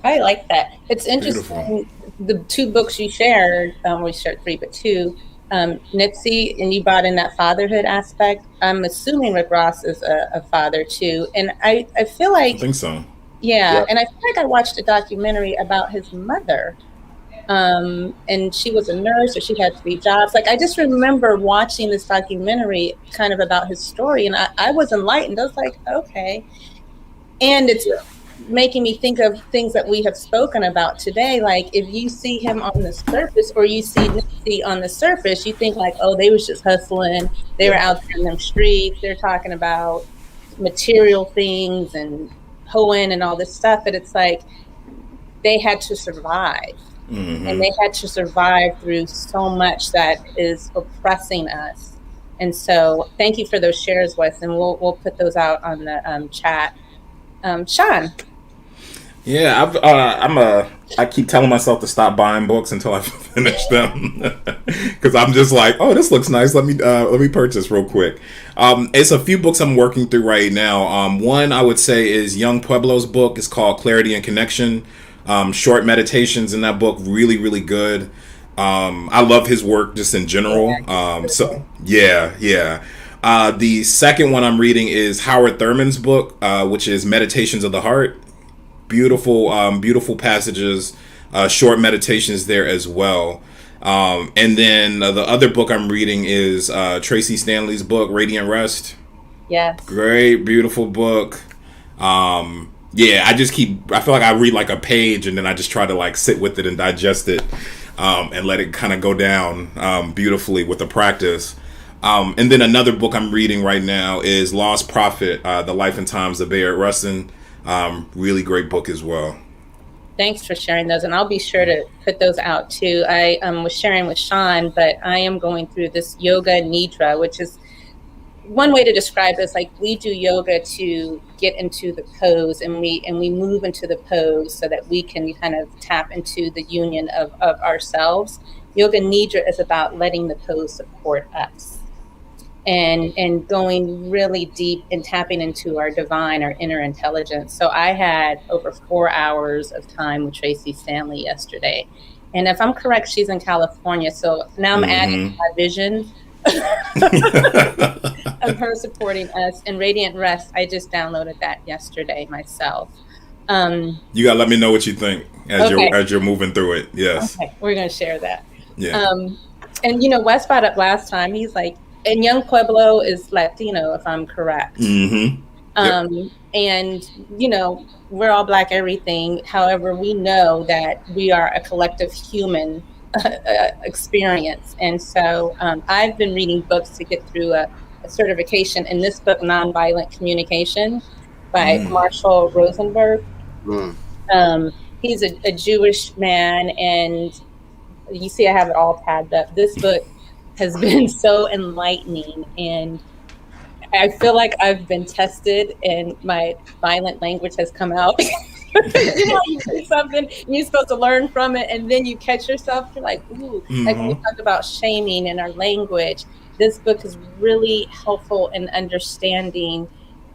I like that. It's interesting. Beautiful. The 2 books you shared, we shared 3, but 2. Nipsey, and you brought in that fatherhood aspect. I'm assuming Rick Ross is a father too. And I feel I like, think so. yeah, Yep. and I feel like I watched a documentary about his mother. And she was a nurse, or she had 3 jobs. Like, I just remember watching this documentary kind of about his story, and I was enlightened. I was like, okay. And it's Yeah. making me think of things that we have spoken about today. Like, if you see him on the surface, or you see Nipsey on the surface, you think like, oh, they was just hustling. They were Yeah. out there in them streets. They're talking about material things and hoeing and all this stuff. But it's like, they had to survive. And they had to survive through so much that is oppressing us. And so thank you for those shares, Wes, and we'll put those out on the chat. Shawn. Yeah, I keep telling myself to stop buying books until I finish them, because I'm just like, oh, this looks nice. Let me purchase real quick. It's a few books I'm working through right now. One I would say is Young Pueblo's book. It's called Clarity and Connection. Short meditations in that book, really, really good. I love his work just in general. So yeah, yeah. The second one I'm reading is Howard Thurman's book, which is Meditations of the Heart. Beautiful, beautiful passages, short meditations there as well. And then the other book I'm reading is Tracy Stanley's book, Radiant Rest. Yes. Great, beautiful book. Yeah, I feel like I read like a page and then I just try to like sit with it and digest it, and let it kind of go down beautifully with the practice. And then another book I'm reading right now is Lost Prophet, The Life and Times of Bayard Rustin. Really great book as well. Thanks for sharing those, and I'll be sure to put those out too. I was sharing with Shawn, but I am going through this yoga nidra, which is one way to describe this. Like, we do yoga to get into the pose, and we move into the pose so that we can kind of tap into the union of ourselves. Yoga nidra is about letting the pose support us, and going really deep and tapping into our divine, our inner intelligence. So I had over 4 hours of time with Tracy Stanley yesterday. And if I'm correct, she's in California. So now I'm adding to my vision of her supporting us. And Radiant Rest, I just downloaded that yesterday myself. You gotta let me know what you think as you're moving through it. Yes. Okay, we're gonna share that. Yeah. And Wes brought up last time, he's like, and Young Pueblo is Latino, if I'm correct. Mm-hmm. Yep. And we're all Black everything. However, we know that we are a collective human experience. And so I've been reading books to get through a certification. In this book, Nonviolent Communication by Marshall Rosenberg. He's a Jewish man, and you see I have it all tabbed up. This book has been so enlightening, and I feel like I've been tested and my violent language has come out. You say something and you're supposed to learn from it, and then you catch yourself, you're like, ooh. Like when we talk about shaming in our language, this book is really helpful in understanding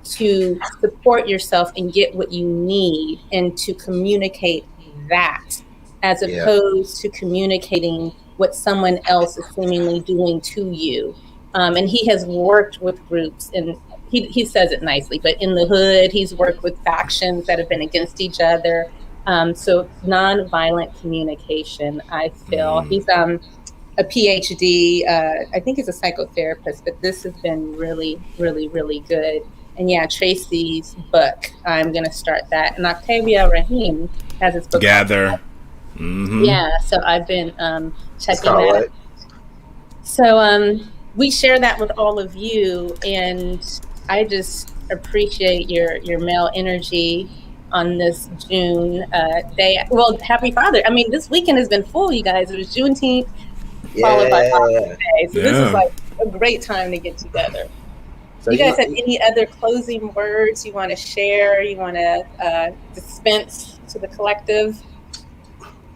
to support yourself and get what you need, and to communicate that, as opposed to communicating what someone else is seemingly doing to you. And he has worked with groups, and he says it nicely, but in the hood, he's worked with factions that have been against each other. So nonviolent communication, I feel. He's a PhD. I think he's a psychotherapist, but this has been really, really, really good. And yeah, Tracy's book, I'm going to start that. And Octavia Rahim has his book. Gather. Yeah, so I've been checking that out. So we share that with all of you, and I just appreciate your male energy on this June day. Well, happy Father. I mean, this weekend has been full, you guys. It was Juneteenth, followed by Father's Day. So this is like a great time to get together. So you guys have any other closing words you want to share? You want to dispense to the collective?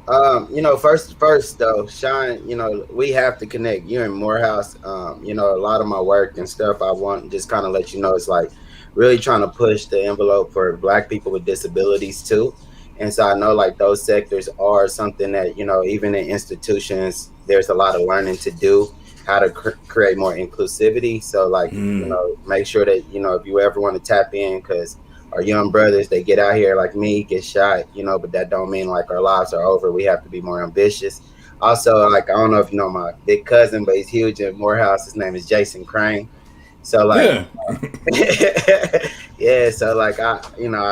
First though, Shawn, we have to connect. You and Morehouse, a lot of my work and stuff, I want to just kind of let you know, it's like really trying to push the envelope for Black people with disabilities too. And so I know like those sectors are something that, even in institutions, there's a lot of learning to do. how to create more inclusivity. So like, make sure that, if you ever want to tap in, because our young brothers, they get out here like me, get shot, but that don't mean like our lives are over. We have to be more ambitious. Also, like, I don't know if you know my big cousin, but he's huge in Morehouse. His name is Jason Crane. So like, Yeah. yeah, so like I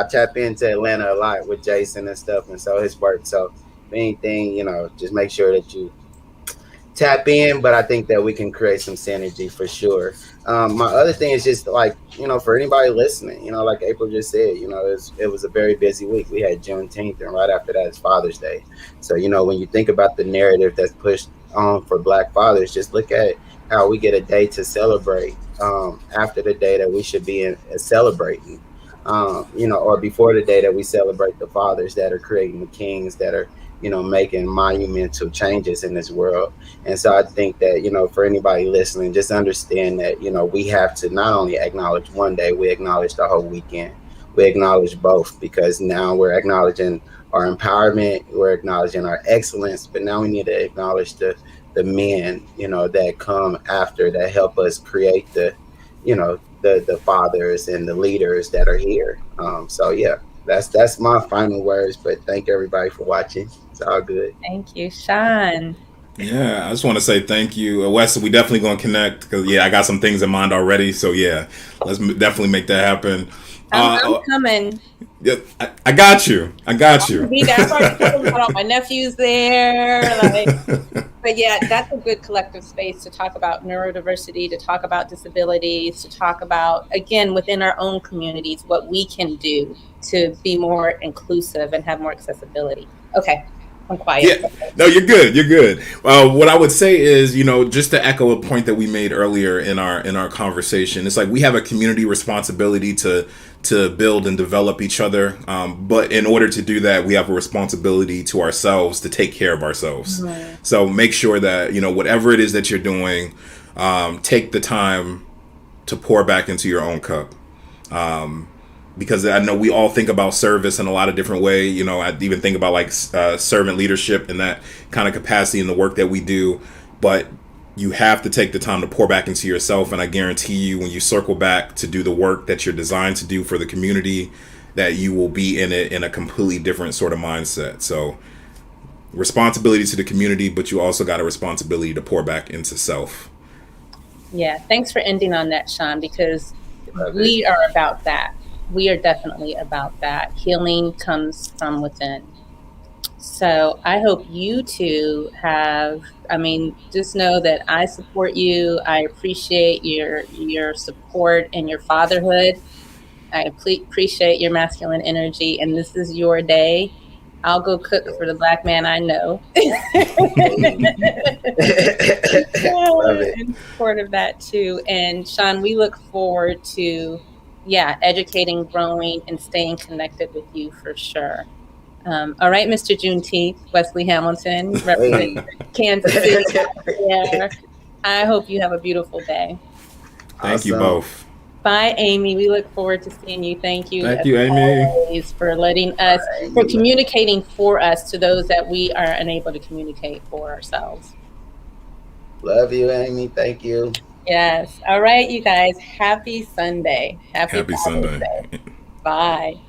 tap into Atlanta a lot with Jason and stuff, and so his work. So main thing, just make sure that you tap in, but I think that we can create some synergy for sure. My other thing is just like, for anybody listening, like April just said, it was a very busy week. We had Juneteenth, and right after that is Father's Day. So, when you think about the narrative that's pushed on for Black fathers, just look at how we get a day to celebrate after the day that we should be celebrating. Or before the day that we celebrate the fathers that are creating the kings that are, making monumental changes in this world. And so I think that, for anybody listening, just understand that, we have to not only acknowledge one day, we acknowledge the whole weekend. We acknowledge both, because now we're acknowledging our empowerment, we're acknowledging our excellence, but now we need to acknowledge the men, that come after, that help us create the fathers and the leaders that are here. So yeah, that's my final words. But thank everybody for watching. It's all good. Thank you, Shawn. Yeah, I just want to say thank you, Wes. We definitely gonna connect because I got some things in mind already. So yeah, let's definitely make that happen. I'm coming. Yeah, I got you. I got you. I've already told them about my nephews there. But yeah, that's a good collective space to talk about neurodiversity, to talk about disabilities, to talk about, again, within our own communities, what we can do to be more inclusive and have more accessibility. Okay, I'm quiet. Yeah, no, you're good. You're good. What I would say is, just to echo a point that we made earlier in our conversation, it's like we have a community responsibility to build and develop each other. But in order to do that, we have a responsibility to ourselves to take care of ourselves. Mm-hmm. So make sure that, whatever it is that you're doing, take the time to pour back into your own cup. Because I know we all think about service in a lot of different ways. I even think about like servant leadership and that kind of capacity in the work that we do. But you have to take the time to pour back into yourself. And I guarantee you, when you circle back to do the work that you're designed to do for the community, that you will be in it in a completely different sort of mindset. So responsibility to the community, but you also got a responsibility to pour back into self. Yeah. Thanks for ending on that, Shawn, because we are about that. We are definitely about that. Healing comes from within. So I hope you two just know that I support you. I appreciate your support and your fatherhood. I appreciate your masculine energy, and this is your day. I'll go cook for the Black man I know. In support of that too. And Shawn, we look forward to educating, growing, and staying connected with you for sure. All right, Mr. Juneteenth, Wesley Hamilton, representing Kansas City. Yeah. I hope you have a beautiful day. Thank you both. Bye, Amy. We look forward to seeing you. Thank you. Thank you, Amy. Always, for letting us, for communicating for us to those that we are unable to communicate for ourselves. Love you, Amy. Thank you. Yes. All right, you guys. Happy Sunday. Happy Sunday. Bye.